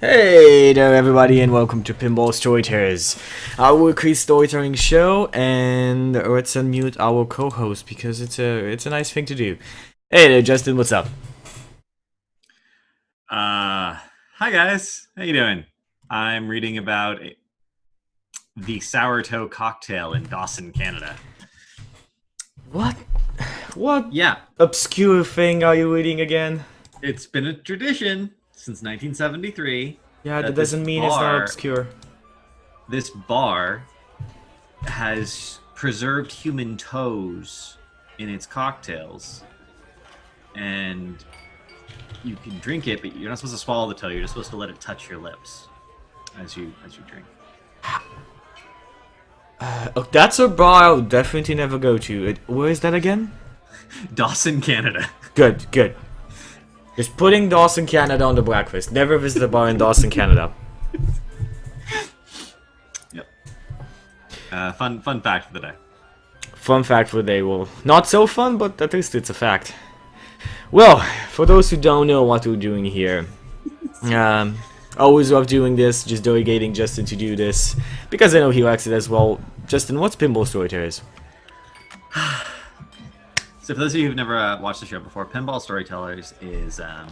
Hey there everybody and welcome to Pinball Storytellers, our weekly storytelling show, and let's unmute our co-host because it's a nice thing to do. Hey there Justin, what's up? Hi guys, how you doing? I'm reading about the sourdough cocktail in Dawson, Canada. What? What Yeah, obscure thing are you reading again? it's been a tradition since 1973 Yeah, that that this doesn't mean it's not bar, obscure. this bar has preserved human toes in its cocktails, and you can drink it, but you're not supposed to swallow the toe. You're just supposed to let it touch your lips as you drink. Oh, that's a bar I'll definitely never go to. Where is that again? Dawson, Canada. Good, good. Just putting Dawson, Canada on the blacklist. Never visit a bar in Dawson, Canada. Yep. Fun fact for the day. Fun fact for the day. Well, not so fun, but at least it's a fact. Well, for those who don't know what we're doing here, always love doing this, just delegating Justin to do this, because I know he likes it as well. Justin, what's Pinball Storytellers? So for those of you who've never watched the show before, Pinball Storytellers is a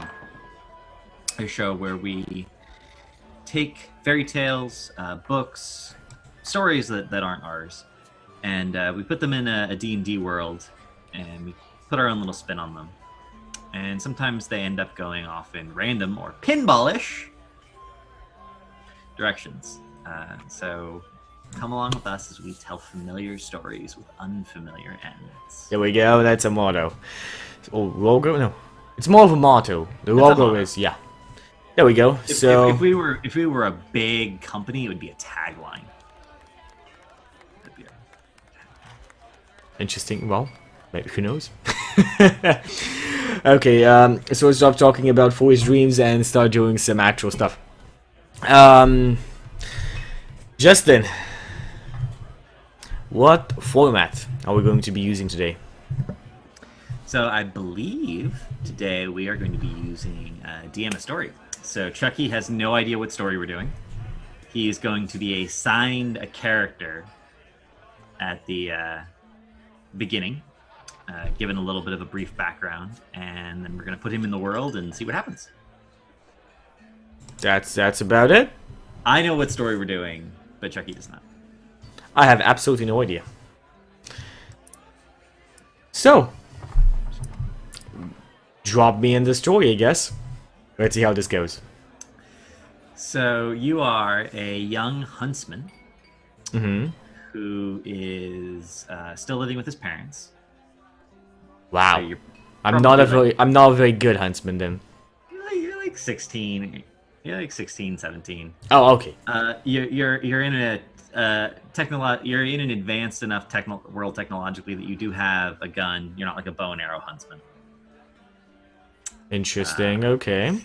show where we take fairy tales, books, stories that aren't ours, and we put them in a D&D world, and we put our own little spin on them. And sometimes they end up going off in random or pinballish directions. So come along with us as we tell familiar stories with unfamiliar ends. There we go, that's a motto. Oh, logo? No. It's more of a motto. The logo is, yeah. There we go. If we were a big company, it would be a tagline. Interesting. Well, maybe, who knows? Okay, so let's stop talking about foolish dreams and start doing some actual stuff. Justin, what format are we going to be using today? So I believe today we are going to be using DM a story. So Chucky has no idea what story we're doing. He is going to be assigned a character at the beginning, given a little bit of a brief background, and then we're going to put him in the world and see what happens. That's about it? I know what story we're doing, but Chucky does not. I have absolutely no idea. So, drop me in the story, I guess. Let's see how this goes. So you are a young huntsman who is still living with his parents. Wow. So I'm not a very good huntsman then. You're like 16. You're like 16, 17. Oh, okay. You're in a you're in an advanced enough world technologically that you do have a gun. You're not like a bow and arrow huntsman. Interesting. Okay.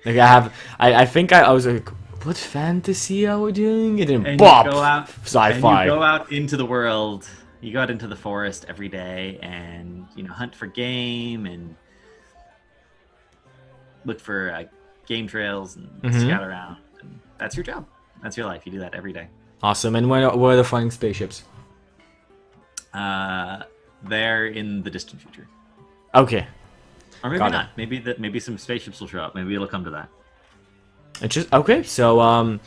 Like I think I was like, what fantasy are we doing? And then bop, sci-fi. You go out into the world. You go out into the forest every day, and hunt for game and look for game trails and scout around. And that's your job. That's your life. You do that every day. Awesome. And where are the flying spaceships? They're in the distant future. Okay. Or maybe not. Maybe some spaceships will show up. Maybe it'll come to that. Okay. So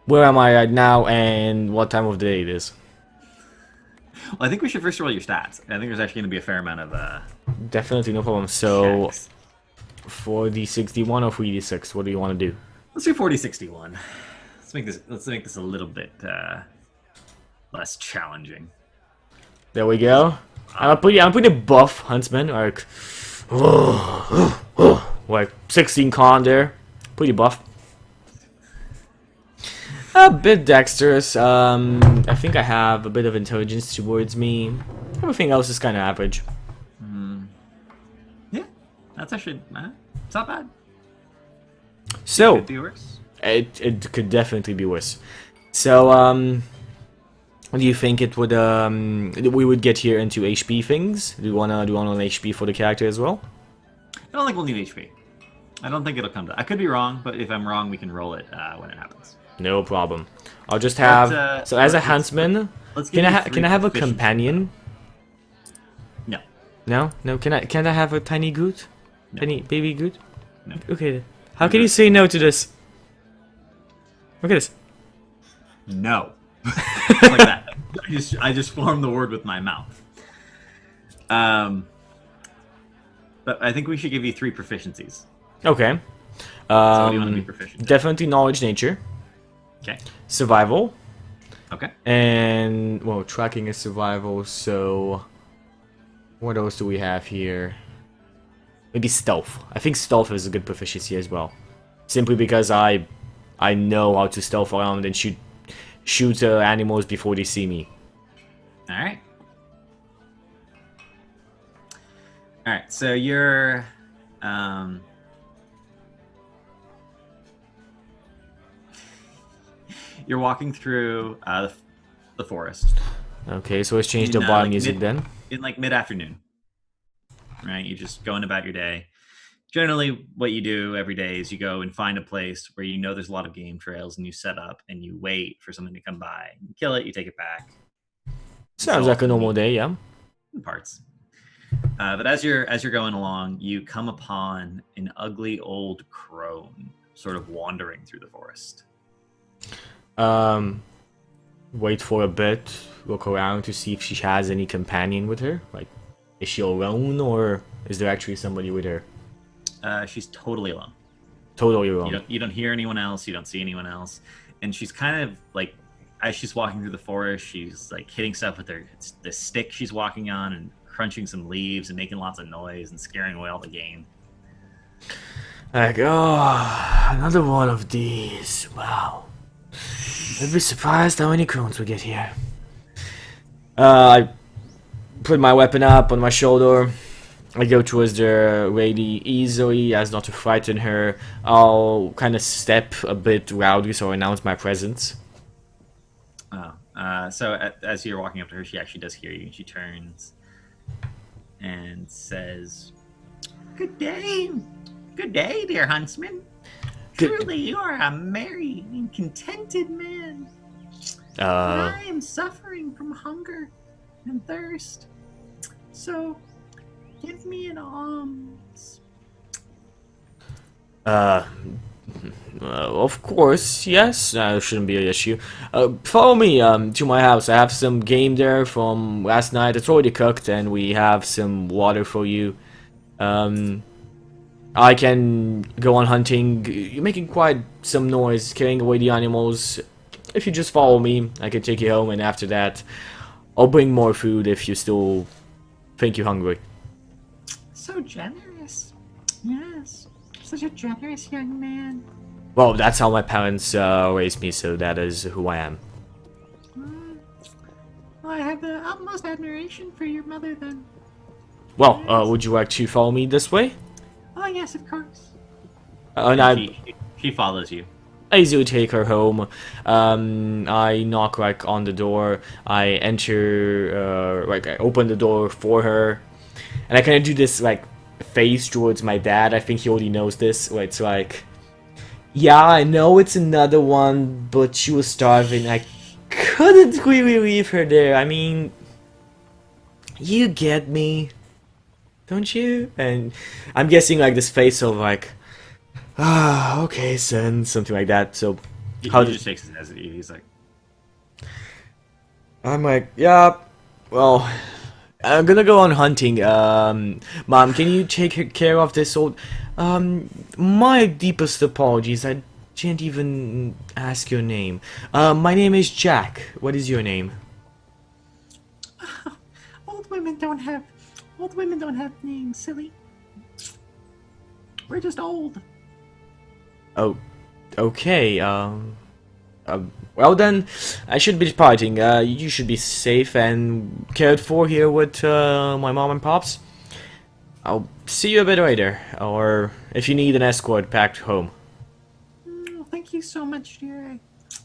where am I right now, and what time of the day it is? Well, I think we should first roll your stats. I think there's actually going to be a fair amount of Definitely, no problem. So checks. 4d61 or 3d6? What do you want to do? Let's do 4061. Let's make this a little bit less challenging. There we go. I'm pretty buff huntsman, like 16 con there, pretty buff. A bit dexterous. I think I have a bit of intelligence towards me. Everything else is kind of average. Yeah, that's actually it's not bad. So Could be worse. it could definitely be worse. So do you think it would we would get here into HP things? Do you wanna an HP for the character as well? I don't think we'll need HP. I don't think it'll come to. I could be wrong, but if I'm wrong, we can roll it when it happens. No problem. I'll just have. So as a huntsman, let's can give can I have a proficiency. companion? No. No, no. Can I have a tiny goat? No. Tiny baby goat? No. Okay. Then. How can you say no to this? Look at this. No. Like that. I just formed the word with my mouth. But I think we should give you 3 proficiencies. Okay. So what do you want to be proficient in? Definitely knowledge, nature, Okay. survival, Okay. and well, tracking is survival. So, what else do we have here? Maybe stealth. I think stealth is a good proficiency as well. Simply because I know how to stealth around and shoot animals before they see me. All right. All right. So you're you're walking through the forest Okay, so let's change the In, bar like, music then. in like mid-afternoon. Right? You're just going about your day. Generally, what you do every day is you go and find a place where you know there's a lot of game trails, and you set up and you wait for something to come by. You kill it, you take it back. Sounds like a normal day, yeah. In parts. But as you're going along, you come upon an ugly old crone, sort of wandering through the forest. Wait for a bit, look around to see if she has any companion with her. Like, is she alone or is there actually somebody with her? She's totally alone. Totally alone. You don't hear anyone else. You don't see anyone else. And she's kind of like, as she's walking through the forest, she's like hitting stuff with the stick she's walking on and crunching some leaves and making lots of noise and scaring away all the game. Like, oh, another one of these. Wow. I'd be surprised how many crones we get here. I put my weapon up on my shoulder. I go towards the lady easily as not to frighten her. I'll kind of step a bit loudly so I announce my presence. So as you're walking up to her, she actually does hear you, and she turns and says, "Good day, dear huntsman. Truly, you are a merry and contented man. But I am suffering from hunger and thirst. So, give me an alms." Of course, yes. Shouldn't be an issue. Follow me to my house. I have some game there from last night. It's already cooked, and we have some water for you. I can go on hunting. You're making quite some noise, carrying away the animals. If you just follow me, I can take you home, and after that, I'll bring more food if you still think you're hungry. So generous. Yes. Such a generous young man. Well, that's how my parents raised me, so that is who I am. Well, I have the utmost admiration for your mother then. Well, would you like to follow me this way? Oh, yes, of course. And She follows you. I easily take her home. I knock like on the door. I enter, I open the door for her, and I kind of do this like face towards my dad. I think he already knows this. Where it's like, yeah, I know it's another one, but she was starving. I couldn't really leave her there. I mean, you get me, don't you? And I'm guessing like this face of like, ah, okay, son, something like that. So, He how just shakes his head at you. He's like, I'm like, yeah, well, I'm gonna go on hunting. Mom, can you take care of this old? My deepest apologies. I can't even ask your name. My name is Jack. What is your name? Old women don't have names, silly. We're just old. Oh, okay. Well then, I should be departing. You should be safe and cared for here with my mom and pops. I'll see you a bit later, or if you need an escort, back home. Oh, thank you so much, dear.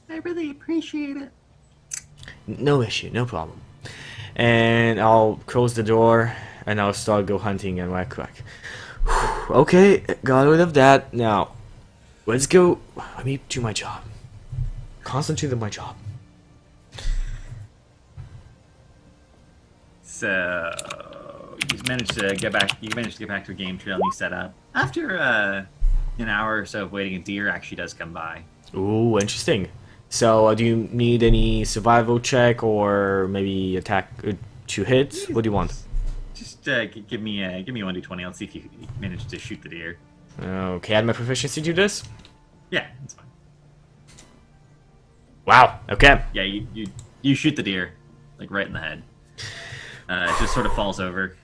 I really appreciate it. No issue, no problem. And I'll close the door and I'll start go hunting and like Okay, got rid of that. Now, let's go. Let me do my job. Concentrate on my job. So you managed to get back. You managed to get back to a game trail and you set up. After an hour or so of waiting, a deer actually does come by. Ooh, interesting. So, do you need any survival check or maybe attack to hit? What do you want? Just give me a 1d20. Let's see if you manage to shoot the deer. Okay, add my proficiency to this. Yeah, that's fine. Wow. Okay. Yeah, you shoot the deer like right in the head. It just sort of falls over.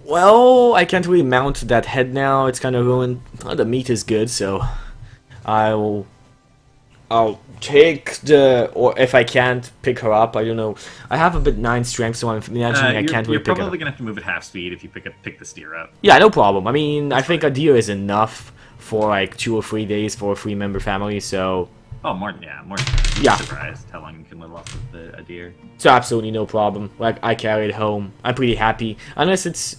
Well, I can't really mount that head now. It's kind of ruined. Oh, the meat is good, so I'll take the, or if I can't pick her up, I don't know. I have a bit 9 strength, so I'm imagining I can't really You're pick her probably up. gonna have to move at half speed if you pick the steer up. Yeah, no problem. I mean, I think a deer is enough for like 2 or 3 days for a 3-member family, so Oh, more than Yeah. surprised how long you can live off of a deer. so absolutely no problem. Like I carry it home. I'm pretty happy, unless it's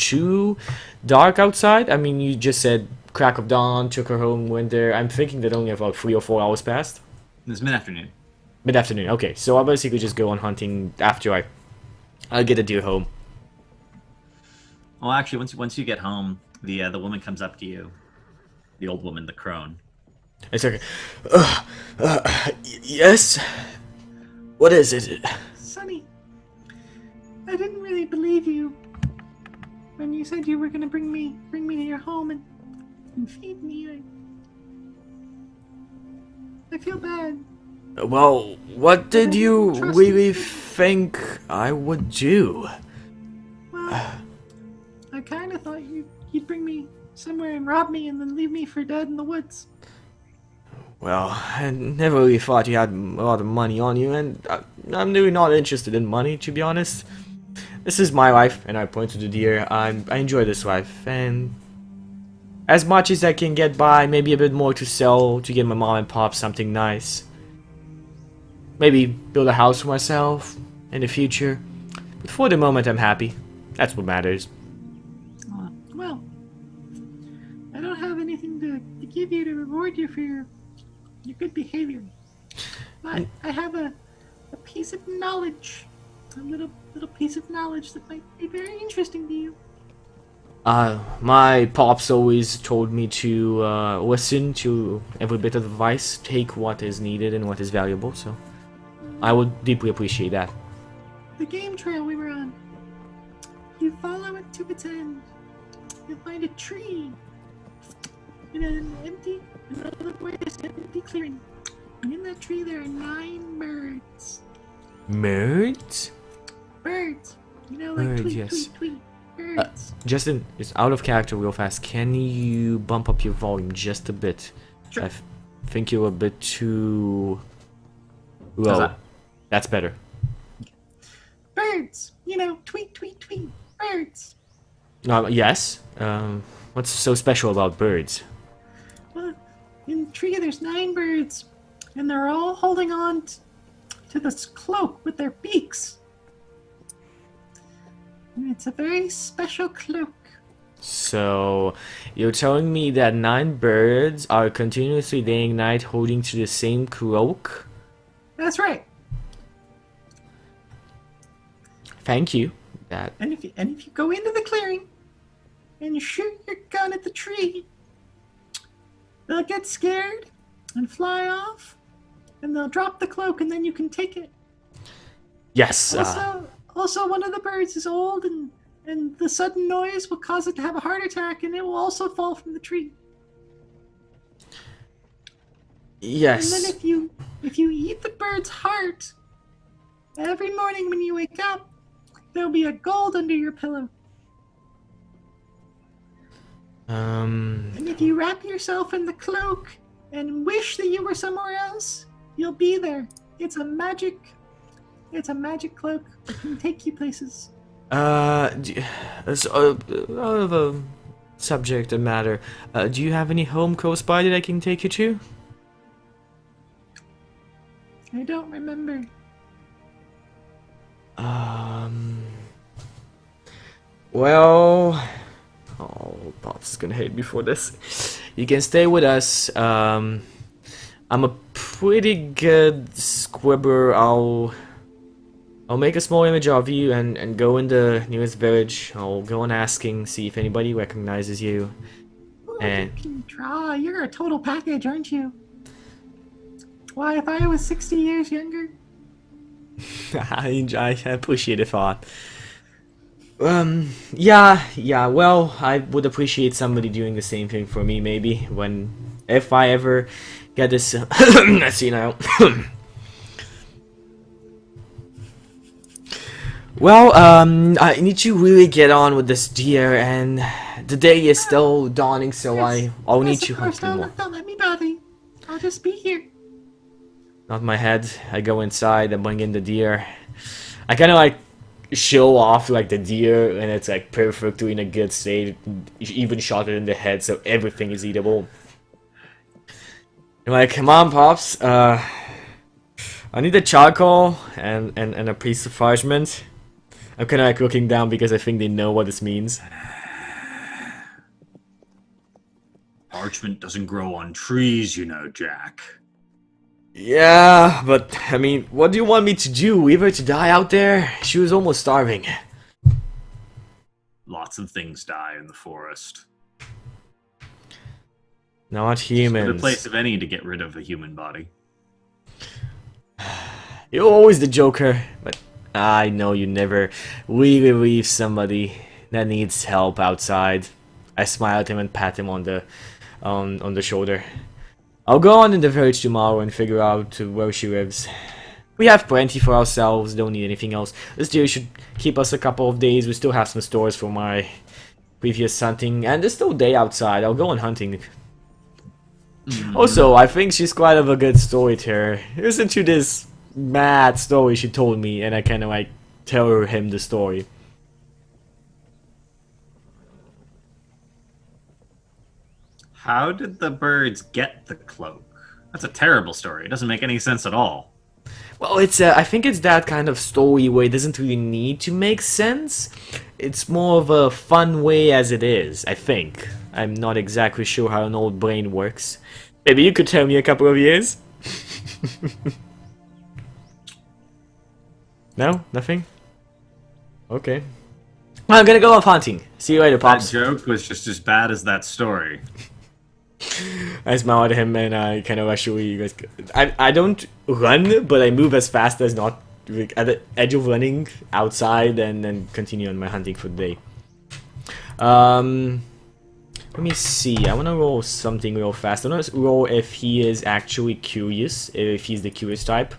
too dark outside. I mean, you just said crack of dawn, took her home, went there. I'm thinking that only about 3 or 4 hours passed. It's mid-afternoon. Mid-afternoon. Okay, so I'll basically just go on hunting after I'll get a deer home. Well, actually, once you get home, the woman comes up to you, the old woman, the crone. It's okay. Yes. What is it? Sonny, I didn't really believe you when you said you were gonna bring me to your home and feed me. I feel bad. Well, what did you Trust really me. think I would do? Well, I kind of thought you'd bring me somewhere and rob me and then leave me for dead in the woods. Well, I never really thought you had a lot of money on you, and I'm really not interested in money, to be honest. This is my life, and I point to the deer. I enjoy this life, and as much as I can get by, maybe a bit more to sell to get my mom and pop something nice. Maybe build a house for myself in the future. But for the moment, I'm happy. That's what matters. Well, I don't have anything to give you to reward you for your good behavior. But I have a piece of knowledge, a little piece of knowledge that might be very interesting to you. My pops always told me to listen to every bit of advice, take what is needed and what is valuable, so I would deeply appreciate that. The game trail we were on. You follow it to its end. You'll find a tree in an empty clearing. And in that tree there are 9 birds. Birds? Birds. You know, like Birds, tweet, yes. tweet, tweet. Birds. Justin, it's out of character real fast. Can you bump up your volume just a bit? Sure. I think you're a bit too low. How's that? That's better. Birds. You know, tweet, tweet, tweet. Birds. Yes. What's so special about birds? Well, in the tree there's 9 birds. And they're all holding on to this cloak with their beaks. And it's a very special cloak. So, you're telling me that 9 birds are continuously day and night holding to the same cloak? That's right. Thank you. That And if you go into the clearing and you shoot your gun at the tree, they'll get scared and fly off, and they'll drop the cloak, and then you can take it. yes. Also, one of the birds is old, and the sudden noise will cause it to have a heart attack, and it will also fall from the tree. Yes. And then if you eat the bird's heart, every morning when you wake up, there'll be a gold under your pillow. And if you wrap yourself in the cloak and wish that you were somewhere else, you'll be there. It's a magic cloak that can take you places. It's out of a subject and matter. Do you have any home close by that I can take you to? I don't remember. Well, oh, is gonna hate me for this. You can stay with us. I'm a pretty good squibber. I'll make a small image of you and go in the nearest village. I'll go on asking, see if anybody recognizes you. And You can draw. You're a total package, aren't you? Why, if I was 60 years younger? I appreciate the thought. Yeah, well, I would appreciate somebody doing the same thing for me, maybe, if I ever get this, let's see now. Well, I need to really get on with this deer, and the day is still dawning, so I'll need to hunt some more. Don't let me bother you. I'll just be here. Not my head. I go inside and bring in the deer. I kind of like show off like the deer, and it's like perfectly in a good state. Even shot it in the head, so everything is eatable. I'm like, come on, pops. I need a charcoal and a piece of parchment. I'm kind of like looking down because I think they know what this means. Parchment doesn't grow on trees, you know, Jack. Yeah, but I mean, what do you want me to do? Leave her to die out there? She was almost starving. Lots of things die in the forest. Not It's humans. the place of any to get rid of a human body. You're always the joker, but I know you never really leave somebody that needs help outside. I smile at him and pat him on the shoulder. I'll go on in the village tomorrow and figure out where she lives. We have plenty for ourselves, don't need anything else. This deer should keep us a couple of days. We still have some stores from my previous hunting, and there's still day outside. I'll go on hunting. Also, I think she's quite of a good storyteller. Listen to this mad story she told me, and I kind of like tell him the story. How did the birds get the cloak? That's a terrible story. It doesn't make any sense at all. Well, it's I think it's that kind of story where it doesn't really need to make sense. It's more of a fun way as it is, I think. I'm not exactly sure how an old brain works. Maybe you could tell me a couple of years? No? Nothing? Okay. Well, I'm gonna go off hunting. See you later, That Pops. joke was just as bad as that story. I smile at him and I kind of actually, you guys, I don't run, but I move as fast as not like, at the edge of running outside and then continue on my hunting for the day. Let me see. I want to roll something real fast. I want to roll if he is actually curious, if he's the curious type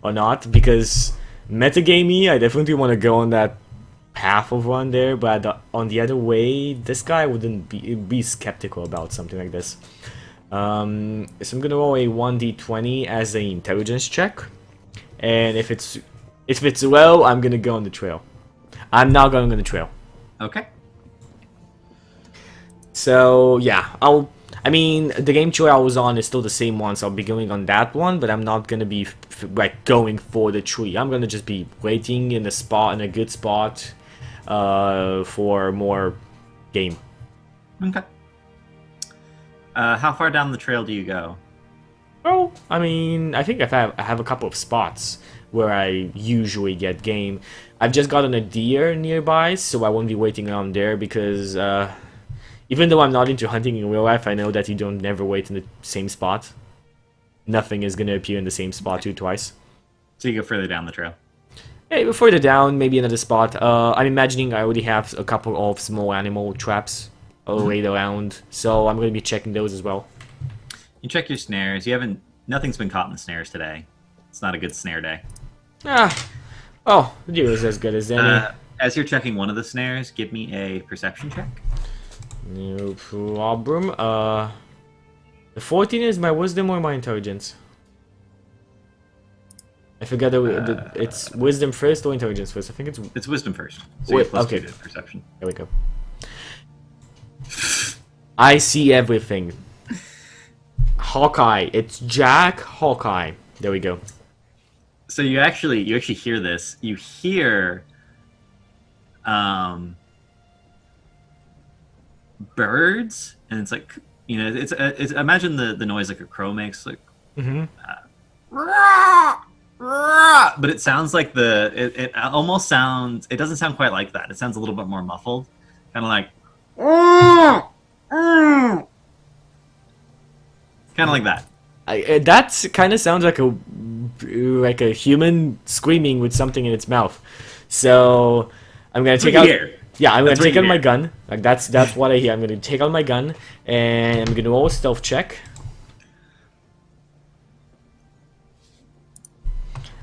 or not, because metagamey, I definitely want to go on that path of run there, but on the other way, this guy wouldn't be skeptical about something like this. So I'm gonna roll a 1d20 as an intelligence check, and if it's low, I'm gonna go on the trail. I'm not going on the trail. Okay. So yeah, I mean, the game trail I was on is still the same one, so I'll be going on that one, but I'm not gonna be like going for the tree. I'm gonna just be waiting in a good spot, for more game. Okay. How far down the trail do you go? Oh, I mean, I think I have a couple of spots where I usually get game. I've just gotten a deer nearby, so I won't be waiting around there because even though I'm not into hunting in real life, I know that you don't never wait in the same spot. Nothing is gonna appear in the same spot twice. So you go further down the trail. Hey, further down, maybe another spot. I'm imagining I already have a couple of small animal traps laid around, so I'm going to be checking those as well. You check your snares. Nothing's been caught in the snares today. It's not a good snare day. Oh, the deer is as good as any. As you're checking one of the snares, give me a perception check. No problem. The 14 is my wisdom or my intelligence? I forgot it's wisdom first or intelligence first. I think It's wisdom first. So you have plus okay. 2 to perception. There we go. I see everything. Hawkeye. It's Jack Hawkeye. There we go. So you actually hear this. You hear birds, and it's like, you know, it's imagine the noise like a crow makes, like, Mm-hmm. but it sounds like it almost sounds, it doesn't sound quite like that. It sounds a little bit more muffled, kind of like, kind of like that. That kind of sounds like a human screaming with something in its mouth. So I'm gonna take out. Here. Yeah, I'm gonna That's what take you out my hear. gun. Like that's what I hear. I'm gonna take out my gun and I'm gonna roll a stealth check.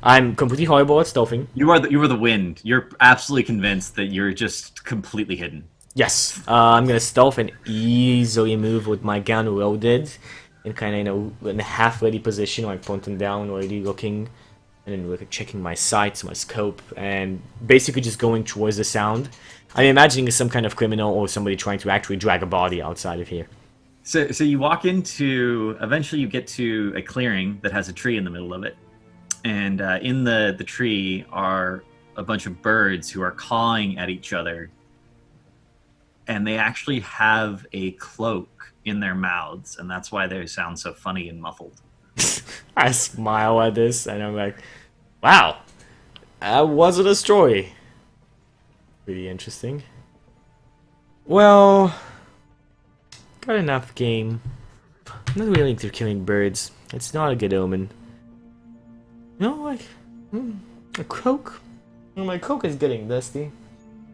I'm completely horrible at stealthing. You are the wind. You're absolutely convinced that you're just completely hidden. Yes, I'm gonna stealth and easily move with my gun loaded, in kind of, you know, in a half-ready position, like pointing down, already looking, and then like checking my sights, my scope, and basically just going towards the sound. I'm imagining it's some kind of criminal or somebody trying to actually drag a body outside of here. So you walk into. Eventually, you get to a clearing that has a tree in the middle of it, and in the tree are a bunch of birds who are cawing at each other. And they actually have a cloak in their mouths, and that's why they sound so funny and muffled. I smile at this, and I'm like, wow, that wasn't a story. Pretty interesting. Well, got enough game. I'm not really into killing birds. It's not a good omen. No, like, a cloak? Well, my cloak is getting dusty.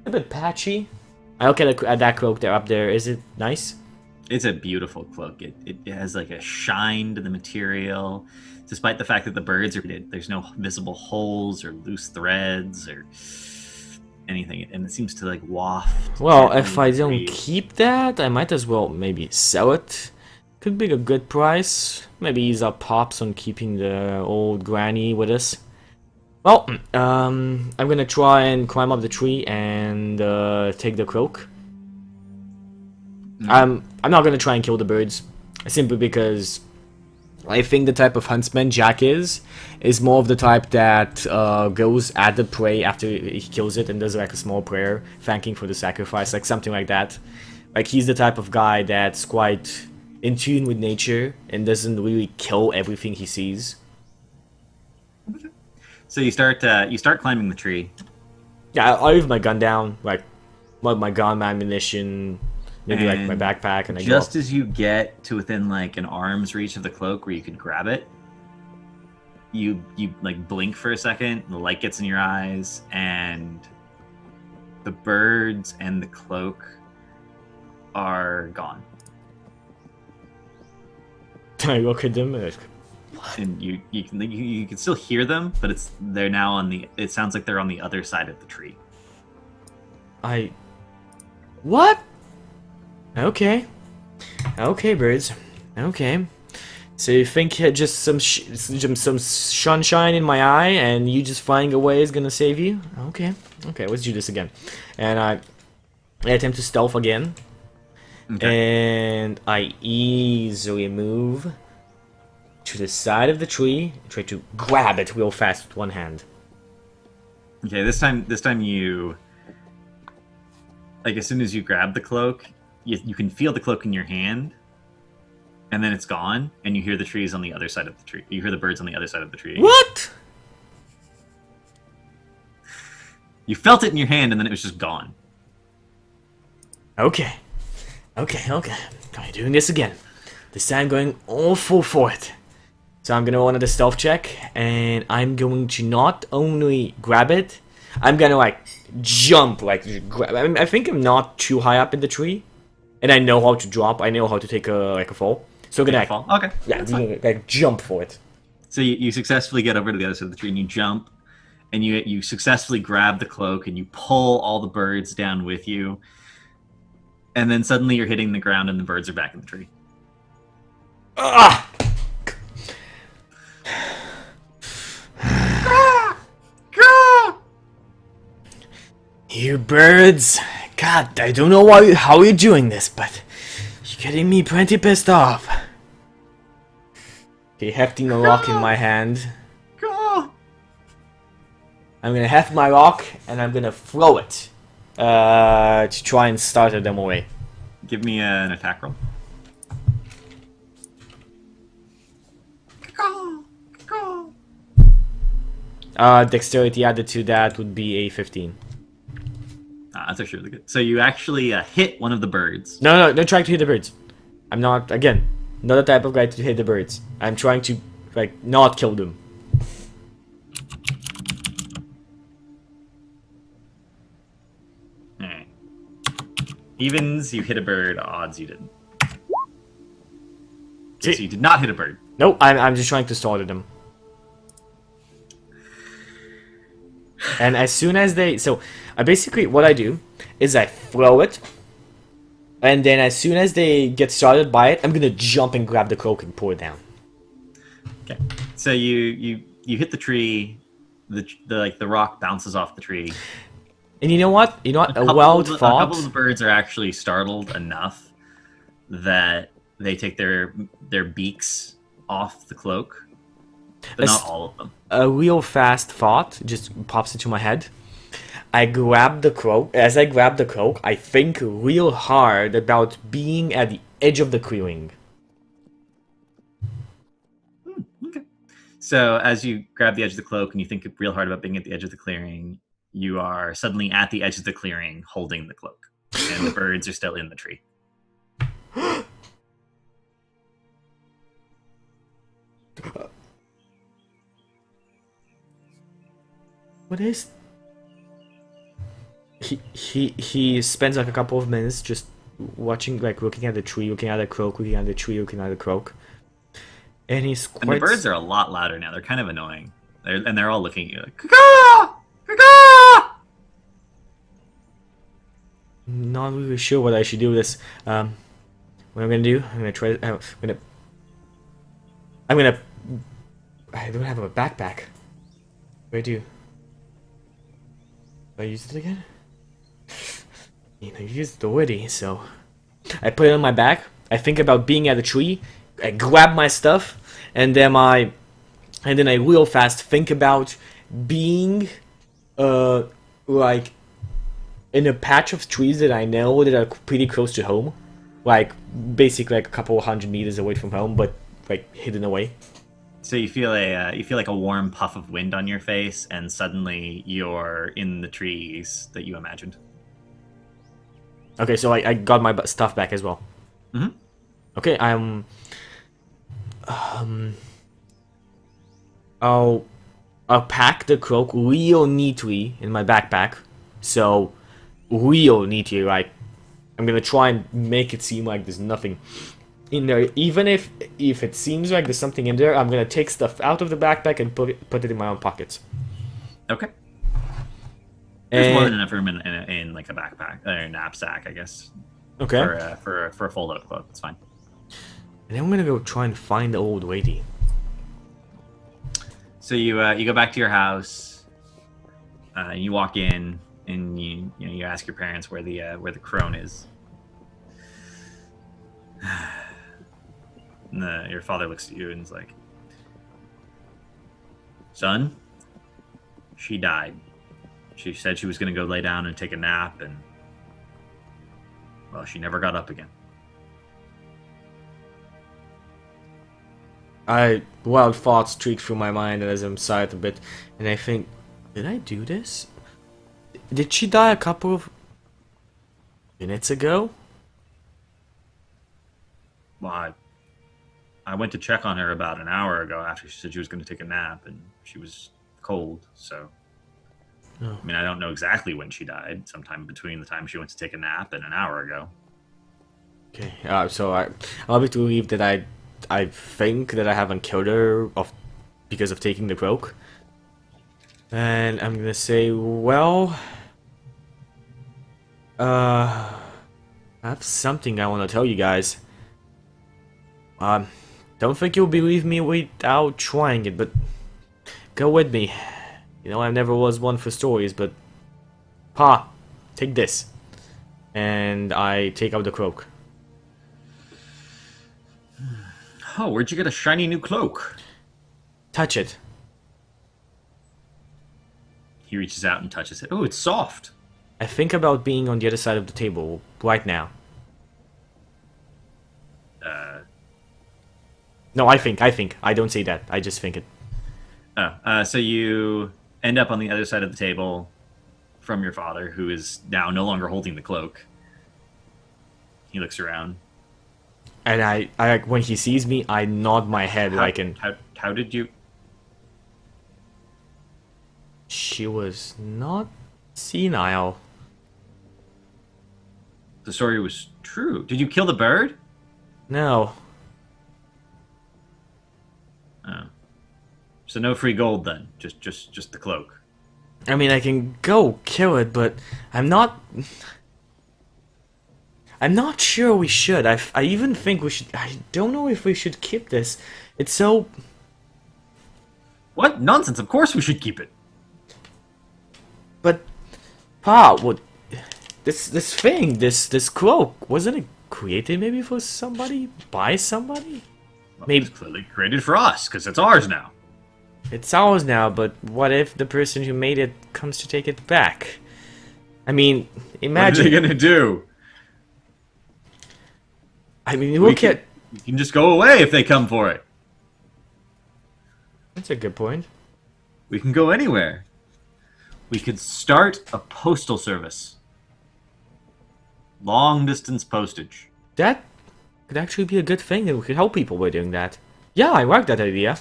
A bit patchy. I look at that cloak there up there. Is it nice? It's a beautiful cloak. It has like a shine to the material, despite the fact that the birds are. There's no visible holes or loose threads or anything, and it seems to like waft. Well, gently if I in the don't breeze. keep that, I might as well maybe sell it. Could be a good price. Maybe ease up Pops on keeping the old granny with us. Well, I'm gonna try and climb up the tree and take the cloak. I'm not gonna try and kill the birds, simply because I think the type of huntsman Jack is more of the type that goes at the prey after he kills it and does like a small prayer, thanking for the sacrifice, like something like that. Like he's the type of guy that's quite in tune with nature and doesn't really kill everything he sees. So you start climbing the tree. Yeah, I leave my gun down, like my gun, my ammunition, maybe like my And backpack, and I Just go. as you get to within like an arm's reach of the cloak where you could grab it, you like blink for a second, the light gets in your eyes, and the birds and the cloak are gone. I look at them and And you can still hear them, but they're now on the. It sounds like they're on the other side of the tree. What? Okay. Okay, birds. Okay. So you think just some sunshine in my eye and you just flying away is gonna save you? Okay. Okay, let's do this again. And I attempt to stealth again. Okay. And I easily move to the side of the tree and try to grab it real fast with one hand. Okay. This time you. Like as soon as you grab the cloak, you can feel the cloak in your hand, and then it's gone, and you hear the trees on the other side of the tree. You hear the birds on the other side of the tree. What? You felt it in your hand, and then it was just gone. Okay. Okay, okay. I'm doing this again. This time I'm going all full for it. So I'm gonna roll another stealth check, and I'm going to not only grab it, I'm gonna like jump, like grab. I mean, I think I'm not too high up in the tree, and I know how to drop. I know how to take a fall. So I'm gonna Fall. Okay. yeah, That's fine. like jump for it. So you successfully get over to the other side of the tree, and you jump, and you successfully grab the cloak, and you pull all the birds down with you, and then suddenly you're hitting the ground, and the birds are back in the tree. Ah! You birds! God, I don't know how you're doing this, but you're getting me plenty pissed off. Okay, hefting a rock in my hand. Go! I'm gonna heft my rock and I'm gonna throw it to try and startle them away. Give me an attack roll. Dexterity added to that would be a 15. That's actually really good. So you actually hit one of the birds. No, don't try to hit the birds. I'm not, again, not the type of guy to hit the birds. I'm trying to, like, not kill them. Alright. Evens, you hit a bird. Odds, you didn't. Okay, so you did not hit a bird. No, I'm just trying to stall them. And as soon as they... So, basically, what I do is I throw it. And then as soon as they get started by it, I'm gonna jump and grab the cloak and pull it down. Okay. So you hit the tree. The rock bounces off the tree. And you know what? A couple well-thought... of the birds are actually startled enough that they take their beaks off the cloak. But not all of them. A real fast thought just pops into my head. I grab the cloak. As I grab the cloak, I think real hard about being at the edge of the clearing. Okay. So as you grab the edge of the cloak and you think real hard about being at the edge of the clearing, you are suddenly at the edge of the clearing holding the cloak. And the birds are still in the tree. What is... He spends like a couple of minutes just watching, like looking at the tree, looking at the cloak, looking at the tree, looking at the cloak. And he's quite... And the birds are a lot louder now. They're kind of annoying. They're all looking at you like, caw, caw. Not really sure what I should do with this. What I'm gonna do, I'm gonna try... I don't have a backpack. What do? Do I use it again? You used it already, so... I put it on my back, I think about being at a tree, I grab my stuff, and then I real fast think about being, like, in a patch of trees that I know that are pretty close to home. Like, basically like a couple 100 meters away from home, but, like, hidden away. So you feel like a warm puff of wind on your face, and suddenly you're in the trees that you imagined. Okay, so I got my stuff back as well. Mm-hmm. Okay, I'll pack the cloak real neatly in my backpack. So, real neatly, like, I'm gonna try and make it seem like there's nothing in there. Even if it seems like there's something in there, I'm gonna take stuff out of the backpack and put it in my own pockets. Okay. There's more than enough room in like a backpack or a knapsack, I guess. Okay. For a fold-out cloak, that's fine. And then I'm gonna go try and find the old lady. So you go back to your house. You walk in and you ask your parents where the crone is. And your father looks at you and is like, "Son, she died. She said she was going to go lay down and take a nap, and, well, she never got up again." Wild thoughts streak through my mind as I'm silent a bit, and I think, did I do this? Did she die a couple of minutes ago? Well, I went to check on her about an hour ago after she said she was going to take a nap, and she was cold, so... Oh. I mean, I don't know exactly when she died. Sometime between the time she went to take a nap and an hour ago. Okay, so I'll be to believe that I think that I haven't killed her because of taking the cloak. And I'm gonna say, well... I have something I want to tell you guys. Don't think you'll believe me without trying it, but go with me. You know, I never was one for stories, but... Pa, take this. And I take out the cloak. Oh, where'd you get a shiny new cloak? Touch it. He reaches out and touches it. Oh, it's soft. I think about being on the other side of the table right now. No, I think. I don't say that. I just think it. So you end up on the other side of the table from your father, who is now no longer holding the cloak. He looks around. And I when he sees me, I nod my head like in. How did you? She was not senile. The story was true. Did you kill the bird? No. Oh. So no free gold then. Just the cloak. I mean, I can go kill it, but I'm not sure we should. I even think we should. I don't know if we should keep this. It's so. What nonsense! Of course we should keep it. But, Pa, what? This cloak, wasn't it created maybe for somebody? By somebody? Well, Maybe. it's clearly created for us because it's ours now. It's ours now, but what if the person who made it comes to take it back? I mean, imagine. What are they gonna do? I mean, look at. We can just go away if they come for it. That's a good point. We can go anywhere. We could start a postal service. Long distance postage. That could actually be a good thing, and we could help people by doing that. Yeah, I like that idea.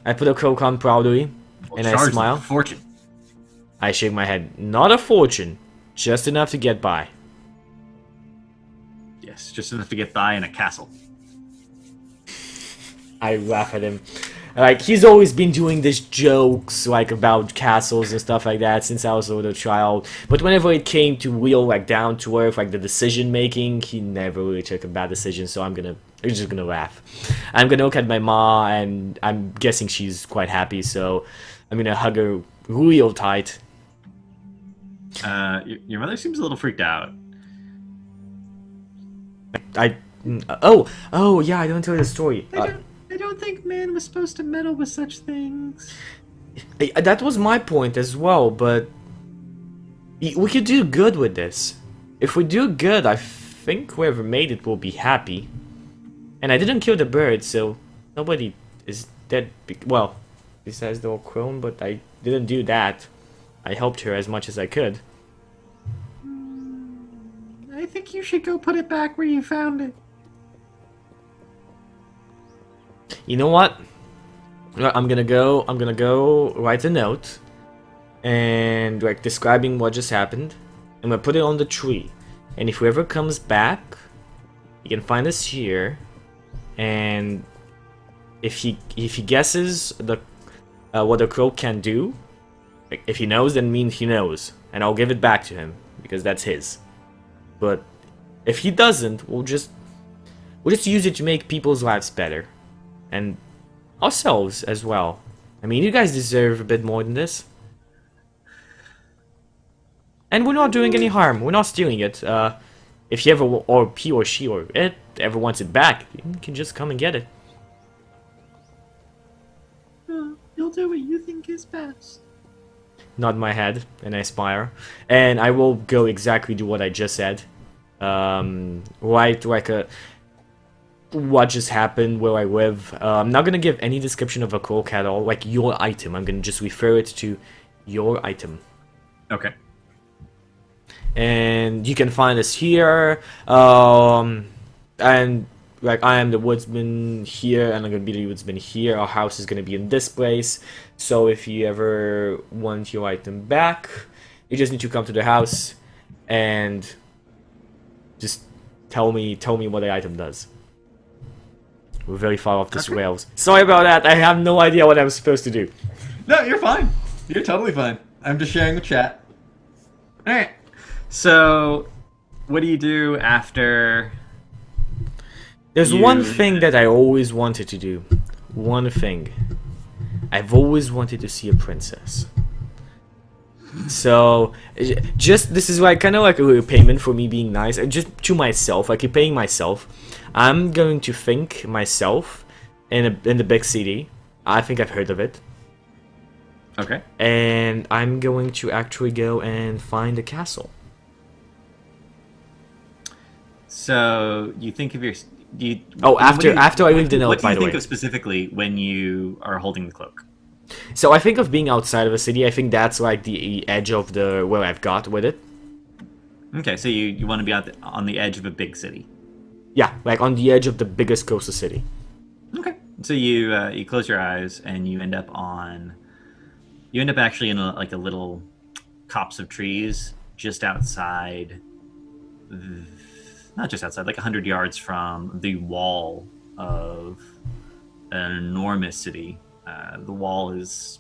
I put a cloak on proudly, and I Charge smile. them a fortune. I shake my head. Not a fortune, just enough to get by. Yes, just enough to get by in a castle. I laugh at him. Like, he's always been doing these jokes, like, about castles and stuff like that since I was a little child. But whenever it came to real, like, down to earth, like, the decision making, he never really took a bad decision, so I'm just gonna laugh. I'm gonna look at my ma, and I'm guessing she's quite happy, so I'm gonna hug her real tight. Your mother seems a little freaked out. Oh, yeah, I don't tell you the story. I don't think man was supposed to meddle with such things. That was my point as well, but we could do good with this. If we do good, I think whoever made it will be happy. And I didn't kill the bird, so nobody is dead. Well, besides the old crone, but I didn't do that. I helped her as much as I could. I think you should go put it back where you found it. You know what? I'm gonna go write a note and like describing what just happened. I'm gonna put it on the tree. And if whoever comes back, you can find us here. And if he guesses what the crow can do, like, if he knows, then means he knows, and I'll give it back to him because that's his. But if he doesn't, we'll just use it to make people's lives better. And ourselves as well. I mean, you guys deserve a bit more than this. And we're not doing any harm. We're not stealing it. If you ever, or he or she or it ever wants it back, you can just come and get it. You'll do what you think is best. Nod my head and I aspire. And I will go exactly do what I just said. Write like what just happened, where I live. I'm not gonna give any description of a cloak at all, like your item. I'm gonna just refer it to your item. Okay. And you can find us here. And like I am the woodsman here, and I'm gonna be the woodsman here. Our house is gonna be in this place. So if you ever want your item back, you just need to come to the house and just tell me what the item does. We're very far off this rails. Sorry about that. I have no idea what I'm supposed to do. No, you're fine. You're totally fine. I'm just sharing the chat. All right. So, what do you do after? There's one thing that I always wanted to do. One thing. I've always wanted to see a princess. So, just this is like kind of like a little payment for me being nice, just to myself, like paying myself. I'm going to think myself in the big city. I think I've heard of it. Okay. And I'm going to actually go and find a castle. So you think of your you. Oh, I mean, what do after I leave the what note, do by you the think way. of specifically when you are holding the cloak? So I think of being outside of a city. I think that's like the edge of the where I've got with it. Okay, so you want to be on the edge of a big city. Yeah, like on the edge of the biggest coastal city. Okay, so you close your eyes and you end up actually in like a little copse of trees just outside, not just outside, like 100 yards from the wall of an enormous city. The wall is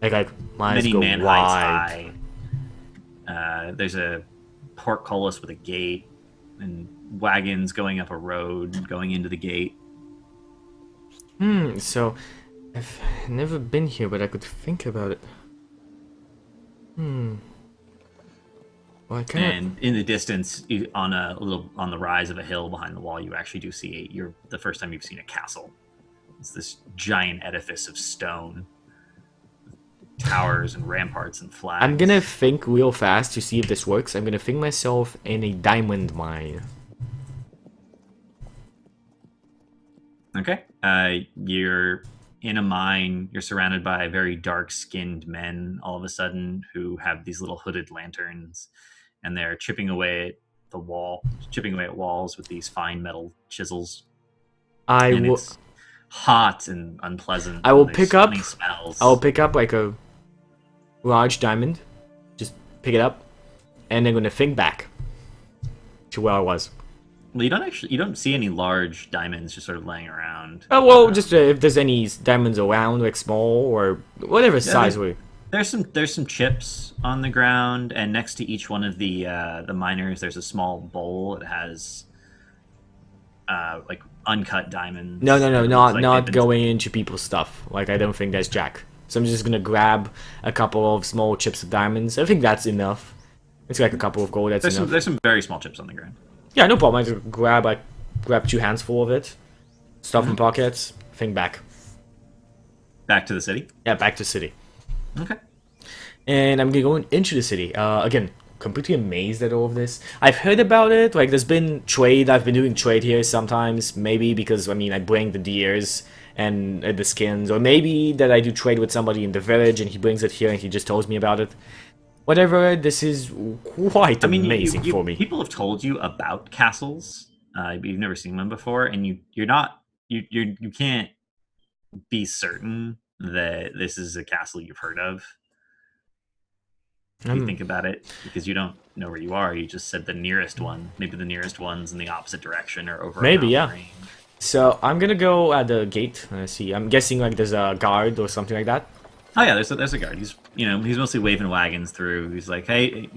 Like my eyes many go man heights wide. high. There's a portcullis with a gate and wagons going up a road going into the gate. So I've never been here, but I could think about it. Well, I kind And in the distance, on on the rise of a hill behind the wall, you actually do see you're the first time you've seen a castle. It's this giant edifice of stone, towers and ramparts and flags. I'm gonna think real fast to see if this works. I'm gonna think myself in a diamond mine. Okay. You're in a mine. You're surrounded by very dark-skinned men all of a sudden who have these little hooded lanterns, and they're chipping away at chipping away at walls with these fine metal chisels. I And will. it's hot and unpleasant. I will and there's pick up- funny smells. I'll pick up like a large diamond. Just pick it up, and I'm gonna think back to where I was. Well, you don't see any large diamonds just sort of laying around. Oh well, just if there's any diamonds around, like small or whatever size we. There's some chips on the ground, and next to each one of the miners, there's a small bowl that has like uncut diamonds. No, It looks not like not they've been- going into people's stuff. Like I don't think that's Jack. So I'm just gonna grab a couple of small chips of diamonds. I think that's enough. It's like a couple of gold. That's enough. There's some very small chips on the ground. Yeah, no problem. I just grab 2 hands full of it, stuff in pockets, think back. Back to the city. Yeah, back to city. Okay. And I'm gonna go into the city. Again, completely amazed at all of this. I've heard about it. Like, there's been trade. I've been doing trade here sometimes. Maybe because I mean, I bring the deers and the skins, or maybe that I do trade with somebody in the village and he brings it here and he just tells me about it. Whatever. This is quite amazing for me. People have told you about castles, but you've never seen one before, and you can't be certain that this is a castle you've heard of. If you think about it, because you don't know where you are. You just said the nearest one. Maybe the nearest one's in the opposite direction or over. Maybe, a yeah. mountain range. So I'm gonna go at the gate. Let's see. I'm guessing like there's a guard or something like that. Oh yeah, there's a guard. He's mostly waving wagons through. He's like, hey,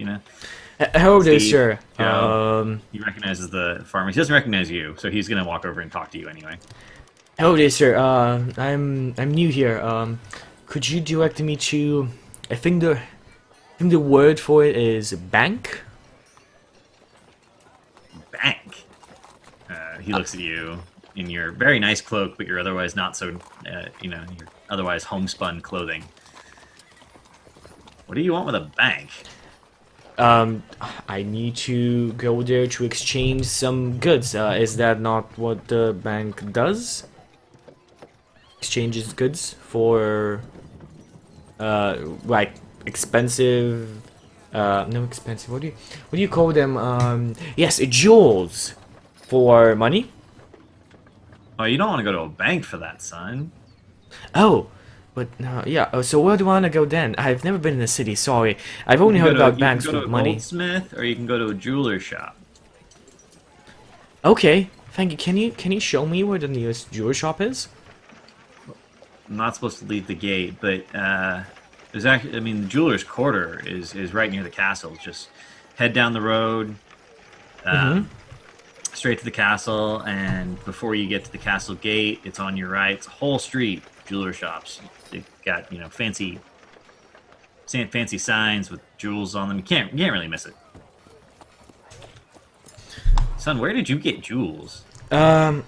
Hello there, Steve, sir. Joe. He recognizes the farmer. He doesn't recognize you, so he's gonna walk over and talk to you anyway. Hello there, sir. I'm new here. Could you direct me to? I think the word for it is bank. Bank. He looks at you in your very nice cloak, but you're otherwise not so, your otherwise homespun clothing. What do you want with a bank? I need to go there to exchange some goods. Is that not what the bank does? Exchanges goods for, like expensive. No expensive. What do you call them? Yes, jewels for money. Oh, you don't want to go to a bank for that, son. Oh, but yeah. Oh, so where do I want to go then? I've never been in the city. Sorry, I've only heard about banks for with money. Goldsmith, or you can go to a jeweler shop. Okay, thank you. Can you show me where the nearest jeweler shop is? I'm not supposed to leave the gate, but there's actually, the jeweler's quarter is right near the castle. Just head down the road, straight to the castle, and before you get to the castle gate, it's on your right. It's a whole street, jeweler shops. They've got fancy signs with jewels on them. You can't really miss it. Son, where did you get jewels? I've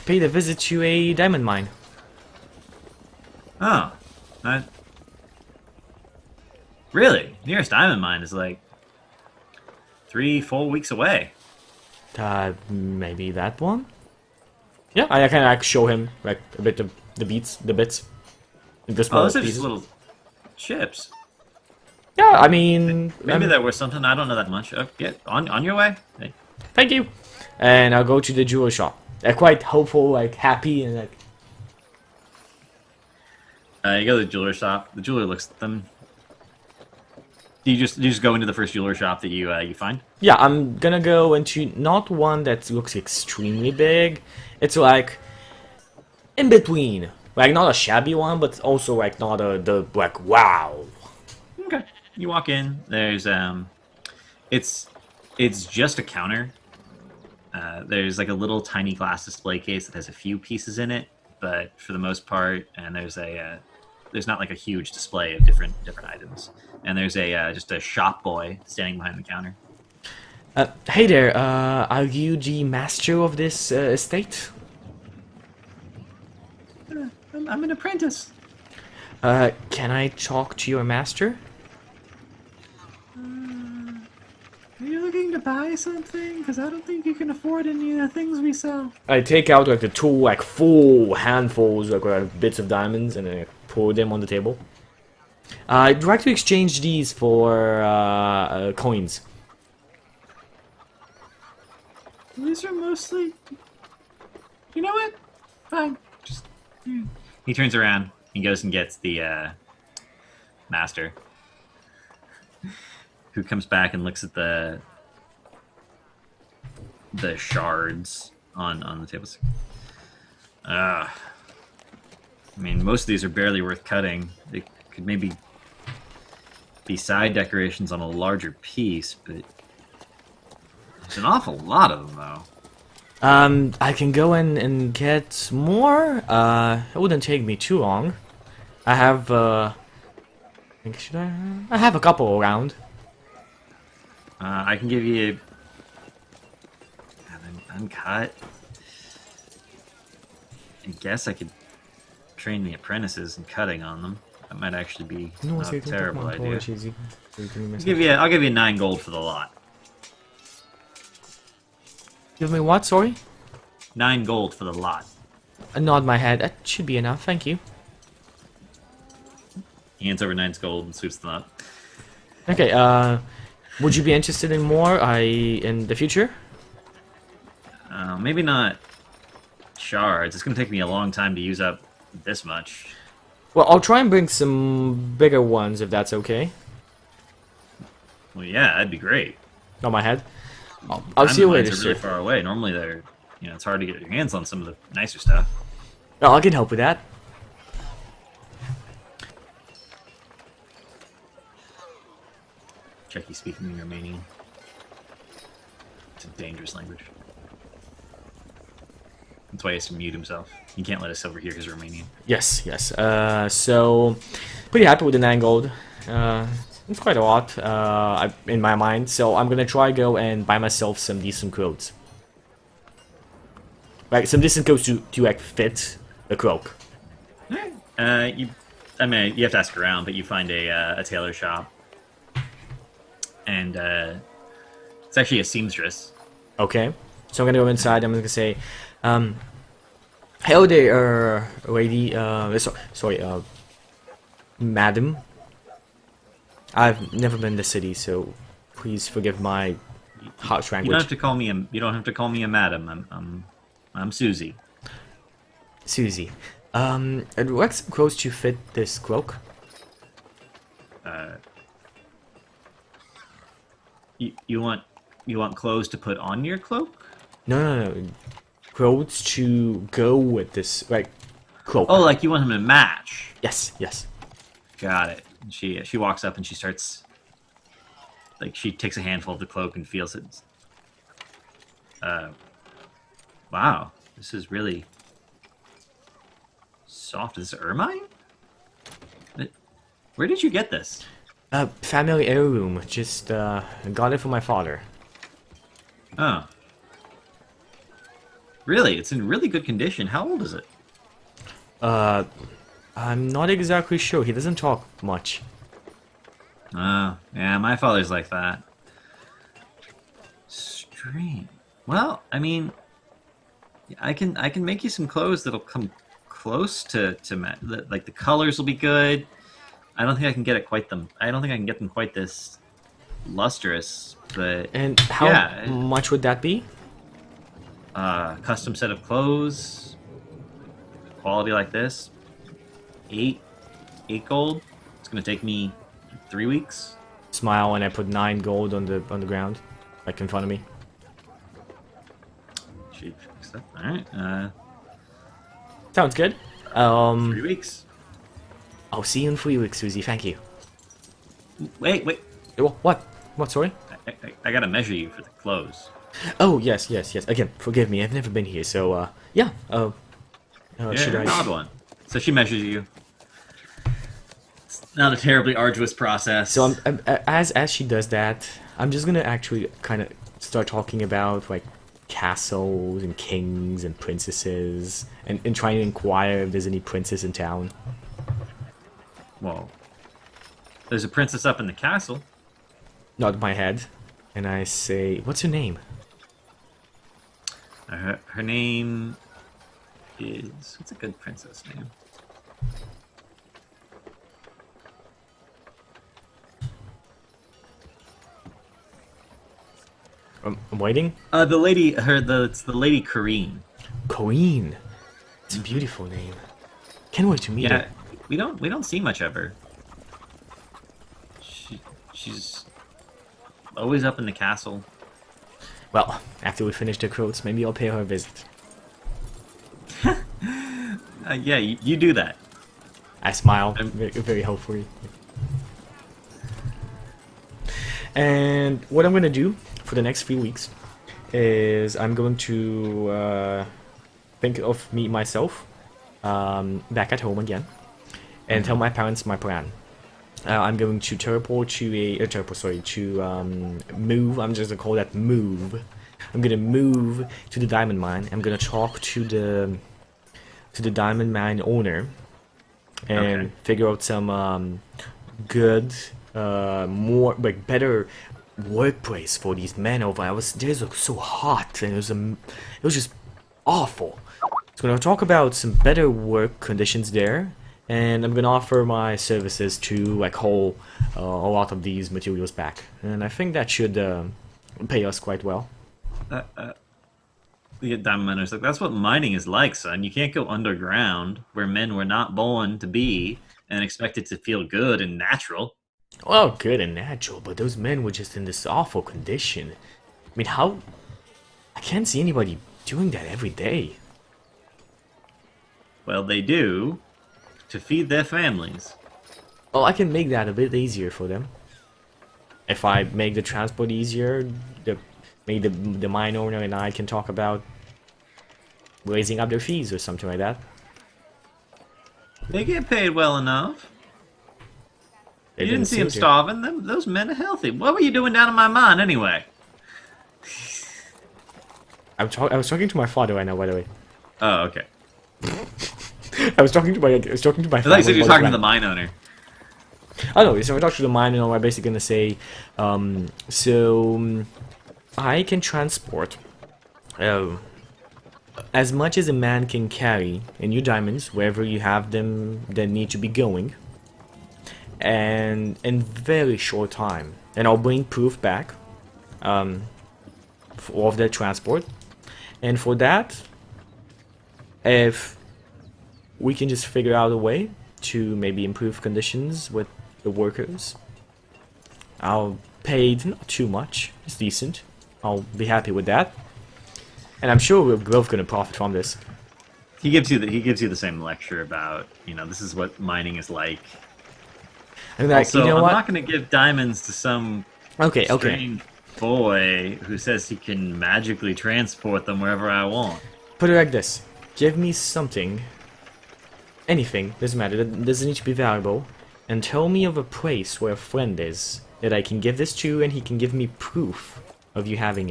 paid a visit to a diamond mine. Oh, really? Nearest diamond mine is like 3 full weeks away. Maybe that one? Yeah, I can like show him like a bit of the bits. The small Oh, those are pieces. just little chips. Yeah, I mean... Maybe there was something. I don't know that much. Get on your way. Hey. Thank you. And I'll go to the jeweler shop. Quite hopeful, like happy, and like... You go to the jeweler shop. The jeweler looks at them. Do you just go into the first jeweler shop that you find? Yeah, I'm gonna go into not one that looks extremely big. It's like in between, like not a shabby one, but also like not the like wow. Okay. You walk in. There's it's just a counter. There's like a little tiny glass display case that has a few pieces in it, but for the most part, and there's not like a huge display of different items. And there's just a shop boy standing behind the counter. Hey there, are you the master of this estate? I'm an apprentice. Can I talk to your master? Are you looking to buy something? Because I don't think you can afford any of the things we sell. I take out like the two like full handfuls like bits of diamonds and then pour them on the table. I'd like to exchange these for coins. These are mostly... You know what? Fine. Just... He turns around. He goes and gets the master, who comes back and looks at the shards on the tables. I mean, most of these are barely worth cutting. They could maybe be side decorations on a larger piece, but there's an awful lot of them, though. I can go in and get more. It wouldn't take me too long. I have, I have a couple around. I can give you an uncut. I guess I could train the apprentices in cutting on them. That might actually be not a terrible idea. I'll give you 9 gold for the lot. Give me what? Sorry. 9 gold for the lot. I nod my head. That should be enough. Thank you. He hands over 9 gold and sweeps them up. Okay. Would you be interested in more? In the future? Maybe not shards. It's gonna take me a long time to use up this much. Well, I'll try and bring some bigger ones if that's okay. Well, yeah, that'd be great. On my head. I'll see you later, Are sir. really far away. Normally, they're it's hard to get your hands on some of the nicer stuff. Oh, I can help with that. Check he's speaking in Romanian. It's a dangerous language. That's why he has to mute himself. He can't let us overhear his Romanian. Yes, yes. So, pretty happy with the 9 gold. It's quite a lot in my mind. So I'm gonna try go and buy myself some decent clothes. Like some decent clothes to like fit a cloak. You have to ask around, but you find a tailor shop, and it's actually a seamstress. Okay. So I'm gonna go inside. I'm gonna say, hello there, lady. Sorry, madam. I've never been to the city, so please forgive my harsh language. You don't have to call me a madam. I'm Susie. Susie. What clothes to fit this cloak? You want clothes to put on your cloak? No. Clothes to go with this, like, cloak. Oh, like you want them to match? Yes, yes. Got it. She walks up and she starts, like, she takes a handful of the cloak and feels it. Wow, this is really soft. Is this ermine? Where did you get this? Family heirloom. Just got it for my father. Oh. Really? It's in really good condition. How old is it? I'm not exactly sure. He doesn't talk much. Oh, yeah, my father's like that. dream. Well, I mean, I can make you some clothes that'll come close to like the colors will be good. I don't think I can get it quite them. I don't think I can get them quite this lustrous, but And how yeah, much would that be? custom set of clothes, quality like this, eight gold. It's gonna take me 3 weeks. Smile, and I put 9 gold on the ground, like in front of me. She fixed that. All right. Sounds good. 3 weeks. I'll see you in 3 weeks, Susie. Thank you. Wait. What? What? Sorry. I gotta measure you for the clothes. Oh yes. Again, forgive me. I've never been here, so yeah. Yeah, Should you're an I? odd one. So she measures you. It's not a terribly arduous process. So as she does that, I'm just gonna actually kind of start talking about like castles and kings and princesses, and trying to inquire if there's any princess in town. Whoa. There's a princess up in the castle. Nod my head, and I say, "What's her name?" Her name is... What's a good princess name? I'm waiting. The lady... It's the Lady Kareen. Queen. It's a beautiful name. Can't wait to meet Yeah, her. we don't see much of her. She's always up in the castle. Well, after we finish the quotes, maybe I'll pay her a visit. Yeah, you do that. I smile very, very hopefully. And what I'm gonna do for the next few weeks is I'm going to think of me myself back at home again, and tell my parents my plan. I'm going to teleport to move. I'm just gonna call that move. I'm gonna move to the diamond mine. I'm gonna talk to the diamond mine owner and figure out some good, more like better workplace for these men over. They look so hot, and it was just awful. So I'm gonna talk about some better work conditions there, and I'm gonna offer my services to like haul a lot of these materials back, and I think that should pay us quite well. The diamond miner's like, that's what mining is like, son. You can't go underground where men were not born to be and expect it to feel good and natural. Well, good and natural, but those men were just in this awful condition. I mean, how? I can't see anybody doing that every day. Well, they do to feed their families. Well, I can make that a bit easier for them. If I make the transport easier, maybe the mine owner and I can talk about raising up their fees or something like that. They get paid well enough. They You didn't see them seem to. starving. Those men are healthy. What were you doing down in my mine anyway? I was talking to my father right now, by the way. Oh, okay. I was talking to my I thought you father. said you were talking to the mine owner. Oh no, so I talked to the mine and I'm basically gonna say, I can transport as much as a man can carry in your diamonds wherever you have them that need to be going, and in very short time, and I'll bring proof back of their transport. And for that, if we can just figure out a way to maybe improve conditions with the workers, I'll pay not too much, it's decent. I'll be happy with that, and I'm sure we're both gonna profit from this. He gives you the same lecture about, this is what mining is like. And like, Also, you know I'm what? not going to give diamonds to some Okay. strange boy who says he can magically transport them wherever I want. Put it like this: give me something, anything, doesn't matter. It doesn't need to be valuable, and tell me of a place where a friend is that I can give this to, and he can give me proof of him having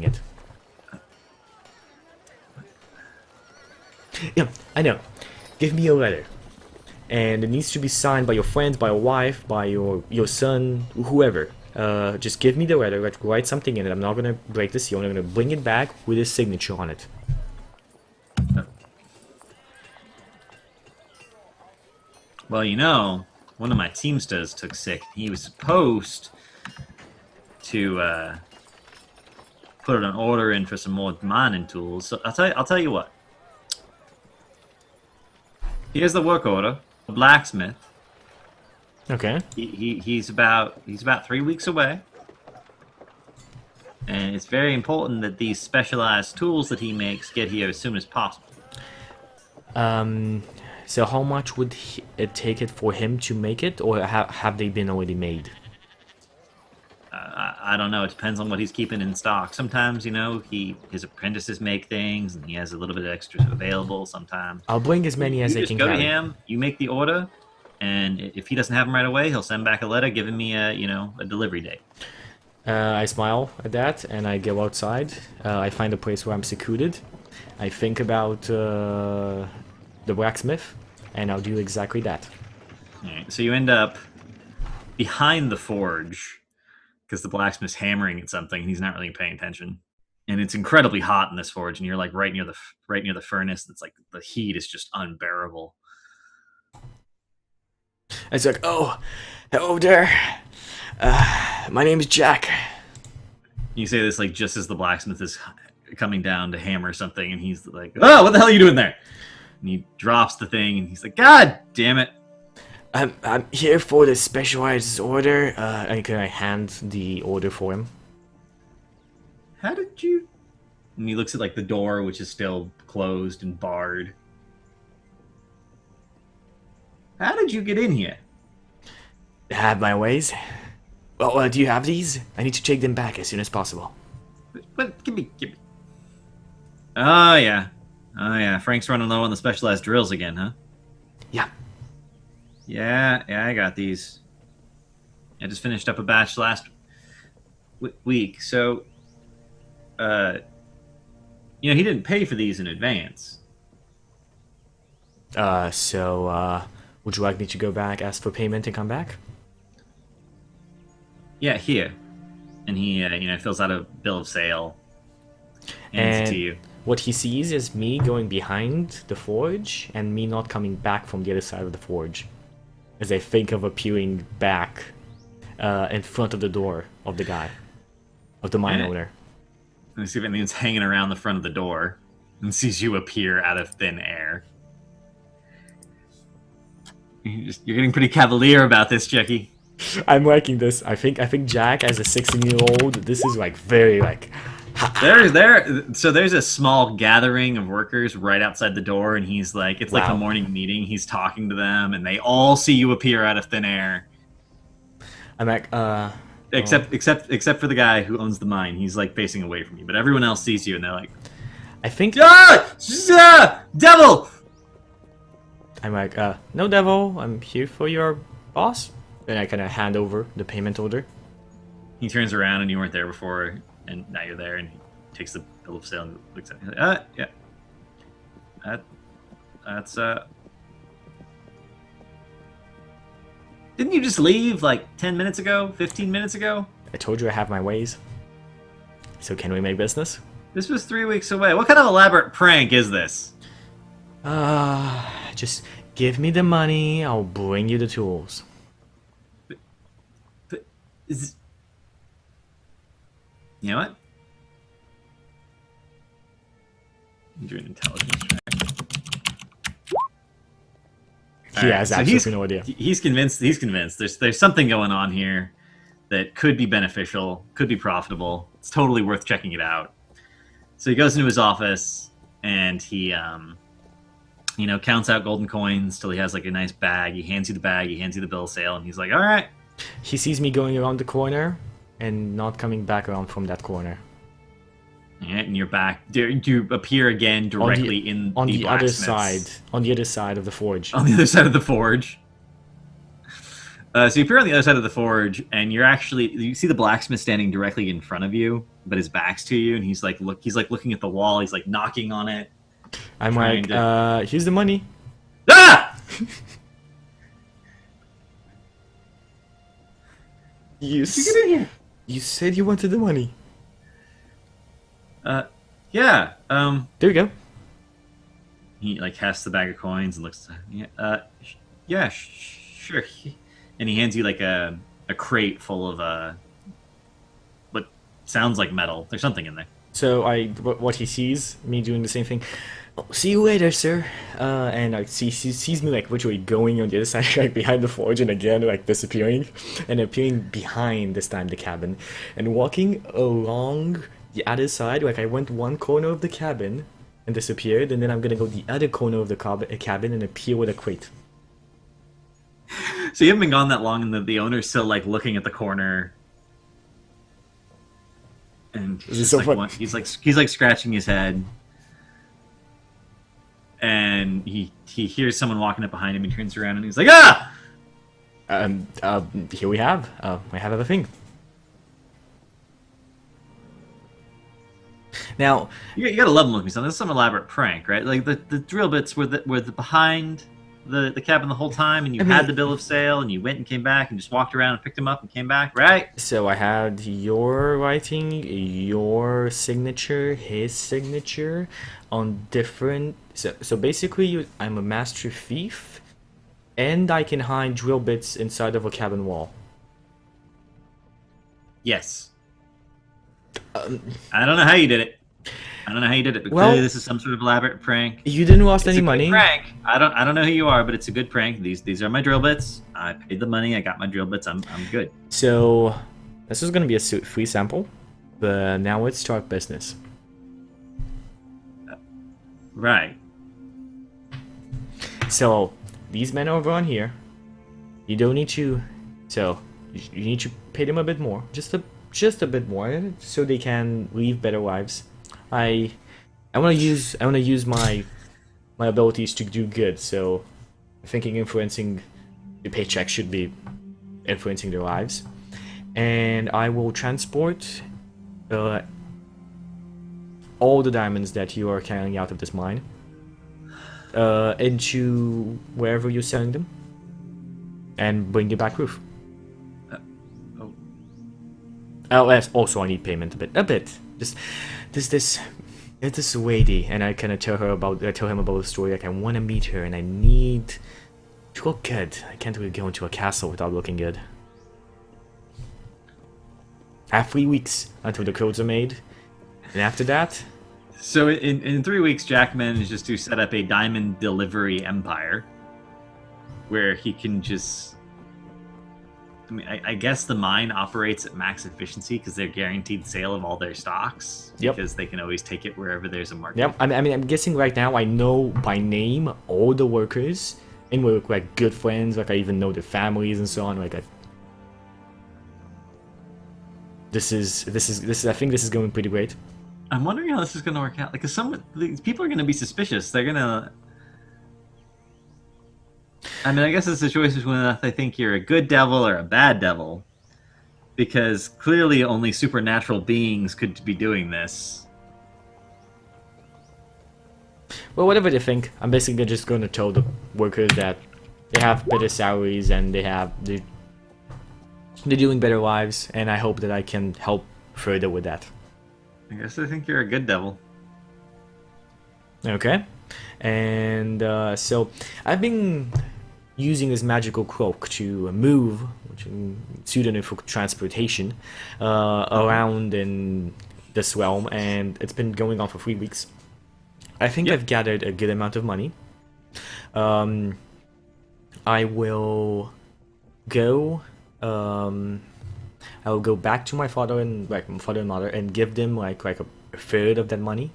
it. Yeah, I know. Give me a letter, and it needs to be signed by your friends, by your wife, by your son, whoever. Just give me the letter, like, write something in it. I'm not gonna break the seal. I'm gonna bring it back with his signature on it. Well, you know, one of my teamsters took sick. He was supposed to put an order in for some more mining tools. So I'll tell you what. Here's the work order. The blacksmith. Okay. He's about 3 weeks away. And it's very important that these specialized tools that he makes get here as soon as possible. So how much would it take it for him to make it, or have they been already made? I don't know. It depends on what he's keeping in stock. Sometimes, you know, his apprentices make things, and he has a little bit of extras available. Sometimes I'll bring as many as you I just can go carry. to him. You make the order, and if he doesn't have them right away, he'll send back a letter giving me a delivery date. I smile at that, and I go outside. I find a place where I'm secluded. I think about the blacksmith, and I'll do exactly that. All right, so you end up behind the forge because the blacksmith's hammering at something, and he's not really paying attention. And it's incredibly hot in this forge, and you're like right near the furnace. It's like the heat is just unbearable. It's like, oh, hello there. My name is Jack. You say this like just as the blacksmith is coming down to hammer something, and he's like, "Oh, what the hell are you doing there?" And he drops the thing, and he's like, "God damn it!" I'm here for the specialized order. And can I hand the order for him? How did you? And he looks at like the door, which is still closed and barred. How did you get in here? I have my ways. Well, do you have these? I need to take them back as soon as possible. But give me. Oh yeah. Frank's running low on the specialized drills again, huh? Yeah. Yeah, I got these. I just finished up a batch last week, so, he didn't pay for these in advance. Would you like me to go back, ask for payment, and come back? Yeah, here. And he, fills out a bill of sale. Hands it to you. What he sees is me going behind the forge, and me not coming back from the other side of the forge. As I think of appearing back in front of the door of the guy, of the mine owner. Let me see if anyone's hanging around the front of the door and sees you appear out of thin air. You're getting pretty cavalier about this, Jackie. I'm liking this. I think Jack, as a 16-year-old, this is like very like. There's a small gathering of workers right outside the door, and he's like, it's like a morning meeting. He's talking to them, and they all see you appear out of thin air. I'm like, except for the guy who owns the mine. He's like facing away from you, but everyone else sees you, and they're like, I think. Devil! I'm like, no, devil. I'm here for your boss. Then I kind of hand over the payment order. He turns around, and you weren't there before. And now you're there, and he takes the bill of sale and looks at it. Yeah. That's Didn't you just leave like 10 minutes ago? 15 minutes ago? I told you I have my ways. So can we make business? This was 3 weeks away. What kind of elaborate prank is this? Just give me the money. I'll bring you the tools. But is... You know what? Do an intelligence check. He has absolutely no idea. He's convinced. There's something going on here that could be beneficial, could be profitable. It's totally worth checking it out. So he goes into his office and he, counts out golden coins till he has like a nice bag. He hands you the bag. He hands you the bill of sale, and he's like, "All right." He sees me going around the corner and not coming back around from that corner. And you're back. You appear again directly on the other side. On the other side of the forge. On the other side of the forge. So you appear on the other side of the forge, and you see the blacksmith standing directly in front of you, but his back's to you, and he's like looking at the wall. He's like knocking on it. I'm like, here's the money. Ah! You What you gonna do here? you said you wanted the money. Yeah. There you go. He like casts the bag of coins and looks. Yeah, sure. And he hands you like a crate full of what sounds like metal. There's something in there. So what he sees me doing the same thing. "Oh, see you later, sir." And I sees me like literally going on the other side, like behind the forge, and again like disappearing, and appearing behind this time the cabin, and walking along the other side. Like I went one corner of the cabin and disappeared, and then I'm gonna go the other corner of the cabin and appear with a crate. So you haven't been gone that long, and the owner's still like looking at the corner, and This is so fun. he's like scratching his head, and he hears someone walking up behind him. He turns around and he's like, "Ah!" Here we have. I have everything. Now, You gotta love him with me, son. This is some elaborate prank, right? Like the drill bits were the behind the cabin the whole time, and you had the bill of sale, and you went and came back, and just walked around and picked him up and came back, right? so I had your writing, your signature, his signature, on different. So basically, I'm a master thief, and I can hide drill bits inside of a cabin wall. Yes. I don't know how you did it. But Well- clearly this is some sort of elaborate prank. You didn't lost It's any a good money. prank. I don't know who you are, but it's a good prank. These are my drill bits. I paid the money. I got my drill bits. I'm good. So this is gonna be a free sample, but now let's start business. Right. So these men over on here, you don't need to. So you need to pay them a bit more, just a bit more, so they can live better lives. I want to use my abilities to do good. So thinking influencing the paycheck should be influencing their lives, and I will transport all the diamonds that you are carrying out of this mine into wherever you're selling them, and bring you back proof. Oh, Oh, yes. Also, I need payment a bit. Just this lady, and I kind of tell him about the story. Like I want to meet her, and I need to look good. I can't really go into a castle without looking good. I have 3 weeks until the clothes are made, and after that, so in 3 weeks, Jack manages to set up a diamond delivery empire, where he can just. I mean, I guess the mine operates at max efficiency because they're guaranteed sale of all their stocks. Yep. Because they can always take it wherever there's a market. yep. I mean, I'm guessing right now I know by name all the workers, and we're like good friends. Like I even know their families and so on. Like this is. I think this is going pretty great. I'm wondering how this is going to work out. Like, 'cause these people are going to be suspicious. They're going to. I mean, I guess it's a choice between if they think you're a good devil or a bad devil, because clearly only supernatural beings could be doing this. Well, whatever they think, I'm basically just going to tell the workers that they have better salaries and they're doing better lives, and I hope that I can help further with that. I guess they think you're a good devil. Okay, and so I've been using this magical cloak to move, which is pseudonym for transportation, around in this realm, and it's been going on for 3 weeks. I think Yep. I've gathered a good amount of money. I will go. I will go back to my father and mother and give them like a third of that money.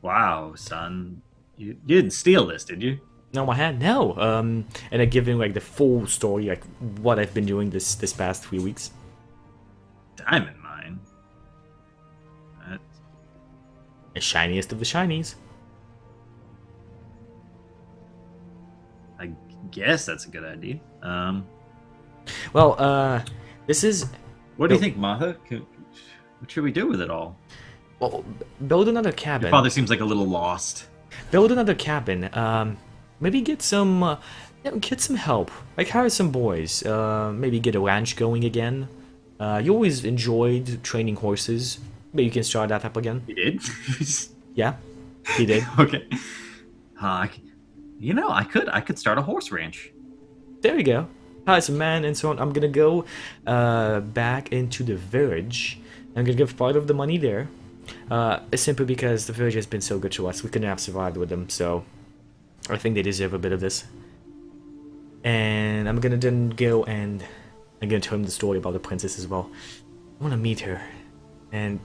Wow, son. You didn't steal this, did you? No, I had no. And I give him like the full story, like what I've been doing this past 3 weeks. Diamond mine. That- The shiniest of the shinies. I guess that's a good idea. Well, this is What do you think, Maha? What should we do with it all? well, build another Your cabin. father seems like a little lost. Build another cabin. Maybe get some Yeah, get some help. Like hire some boys. Maybe get a ranch going again. You always enjoyed training horses. Maybe you can start that up again. You did? Yeah, he did. Okay. You know, I could start a horse ranch. There we go. Hire some man and so on. I'm gonna go back into the village. I'm gonna give part of the money there. Simply because the village has been so good to us. We couldn't have survived with them, so I think they deserve a bit of this. And I'm gonna then go and I'm gonna tell him the story about the princess as well. I wanna meet her. And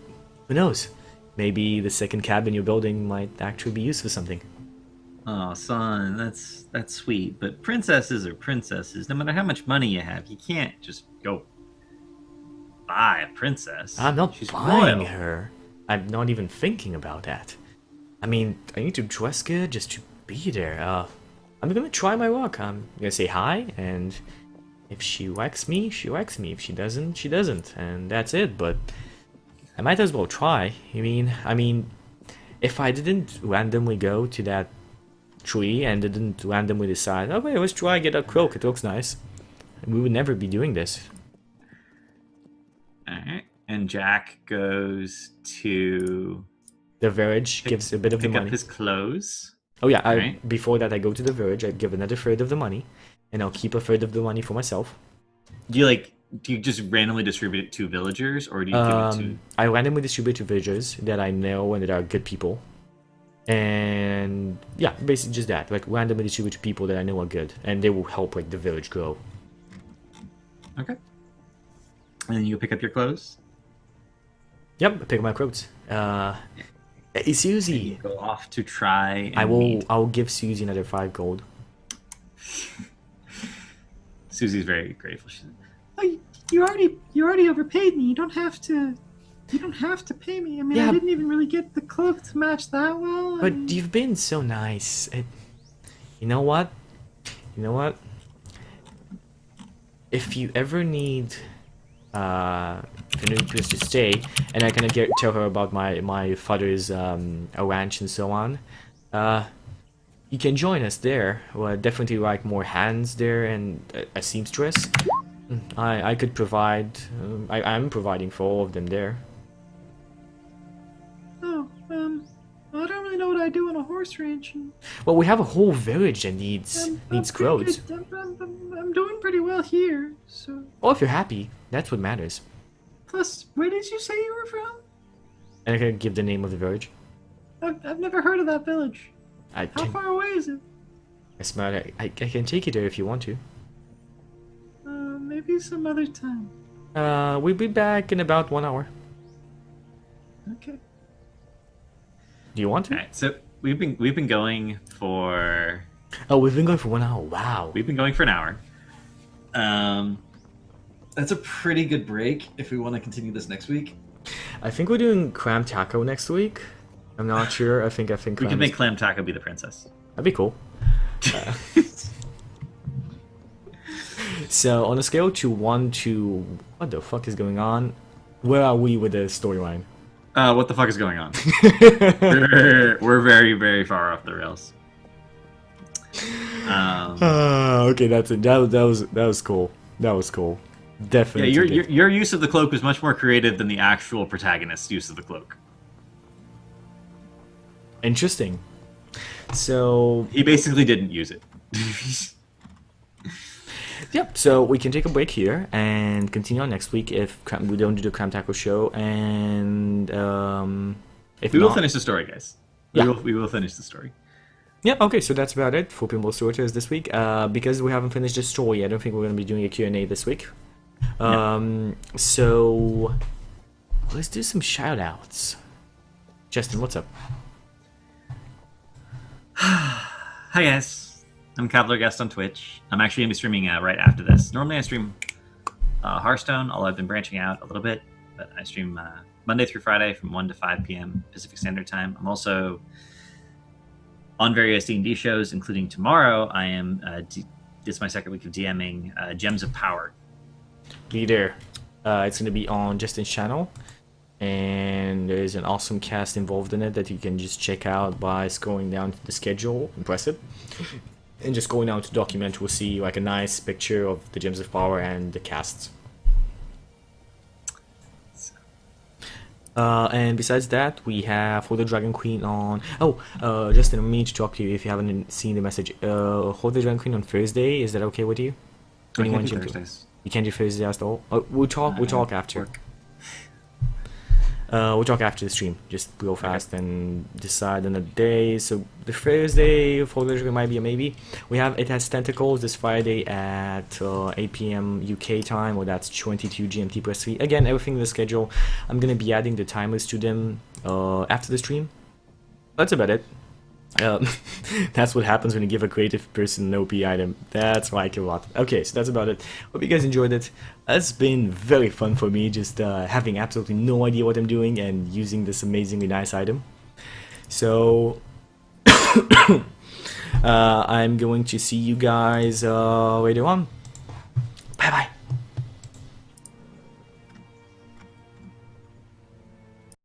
who knows? Maybe the second cabin you're building might actually be used for something. Oh, son, that's sweet. But princesses are princesses. No matter how much money you have, you can't just go buy a princess. I'm not She's buying royal. her. I'm not even thinking about that. I mean, I need to dress good just to be there. I'm gonna try my luck. I'm gonna say hi, and if she likes me, she likes me. If she doesn't, she doesn't, and that's it. But I might as well try. I mean, if I didn't randomly go to that tree and didn't randomly decide, okay, let's try get a cloak. It looks nice. We would never be doing this. Alright. And Jack goes to The village gives a bit of the pick up money. his clothes. Oh yeah, Right. before that I go to the village, I give another third of the money, and I'll keep a third of the money for myself. Do you just randomly distribute it to villagers, or do you give it to? I randomly distribute to villagers that I know and that are good people. And yeah, basically just that. Like randomly distribute to people that I know are good, and they will help like the village grow. Okay. And then you pick up your clothes. Yep, I pick up my quotes. Hey, Susie. You go off to try. And I meet. will give Susie another 5 gold. Susie's very grateful. She's Oh, you already overpaid me. You don't have to pay me. I mean, Yeah. I didn't even really get the cloak to match that well. I But mean, you've been so nice. You know what? You know what? If you ever need a new place to stay, and I kind of tell her about my father's a ranch and so on, you can join us there. Well, I'd definitely like more hands there and a seamstress. I could provide. I'm providing for all of them there. oh, I don't really know what I do on a horse ranch. And Well, we have a whole village that needs I'm needs pretty clothes. good. I'm doing pretty well here. So, Well, if you're happy, that's what matters. plus, where did you say you were from? And I can give the name of the village. I've never heard of that village. I How can. far away is it? I can take you there if you want to. Maybe some other time. We'll be back in about 1 hour. Okay. Do you want to? all right. So we've been going for Oh, we've been going for 1 hour. Wow. an hour. That's a pretty good break if we want to continue this next week. I think we're doing clam taco next week. I'm not sure. I think. We Clam can make Clam Taco be the princess. That'd be cool. So on a scale to 1 to what the fuck is going on? Where are we with the storyline? What the fuck is going on? We're very, very far off the rails. Okay, that's it. That was cool. That was cool. Yeah, Definitely. your use of the cloak was much more creative than the actual protagonist's use of the cloak. Interesting. So He basically didn't use it. yep. So we can take a break here and continue on next week if we don't do the Cram Taco show, and if We will not, finish the story, guys. Yeah. We will finish the story. yeah. Okay, so that's about it for Pinball Storytellers this week. Because we haven't finished the story, I don't think we're going to be doing a Q&A this week. So let's do some shout-outs. Justin, what's up? Hi guys, I'm Cavalier Guest on Twitch. I'm actually going to be streaming right after this. Normally I stream Hearthstone, although I've been branching out a little bit. But I stream Monday through Friday from 1 to 5 p.m. Pacific Standard Time. I'm also on various D&D shows, including tomorrow. I am, this is my second week of DMing Gems of Power. Be there. It's going to be on Justin's channel. And there's an awesome cast involved in it that you can just check out by scrolling down to the schedule and press it. And just going down to document, we'll see like a nice picture of the Gems of Power and the casts. And besides that, we have Hold the Dragon Queen on. Oh, Justin, I mean to talk to you if you haven't seen the message. Hold the Dragon Queen on Thursday. Is that okay with you? I can't do Jim, Thursdays. You can't do Thursday at all. We'll talk after. Work. We'll talk after the stream. Just real fast and decide on a day. So the Thursday for the might be a maybe. We have It Has Tentacles this Friday at 8 p.m. UK time, or that's 22 GMT plus 3. Again, everything in the schedule. I'm gonna be adding the timers to them after the stream. That's about it. That's what happens when you give a creative person an OP item. That's like a lot. Okay, so that's about it. Hope you guys enjoyed it. It's been very fun for me, just having absolutely no idea what I'm doing and using this amazingly nice item. So I'm going to see you guys later on.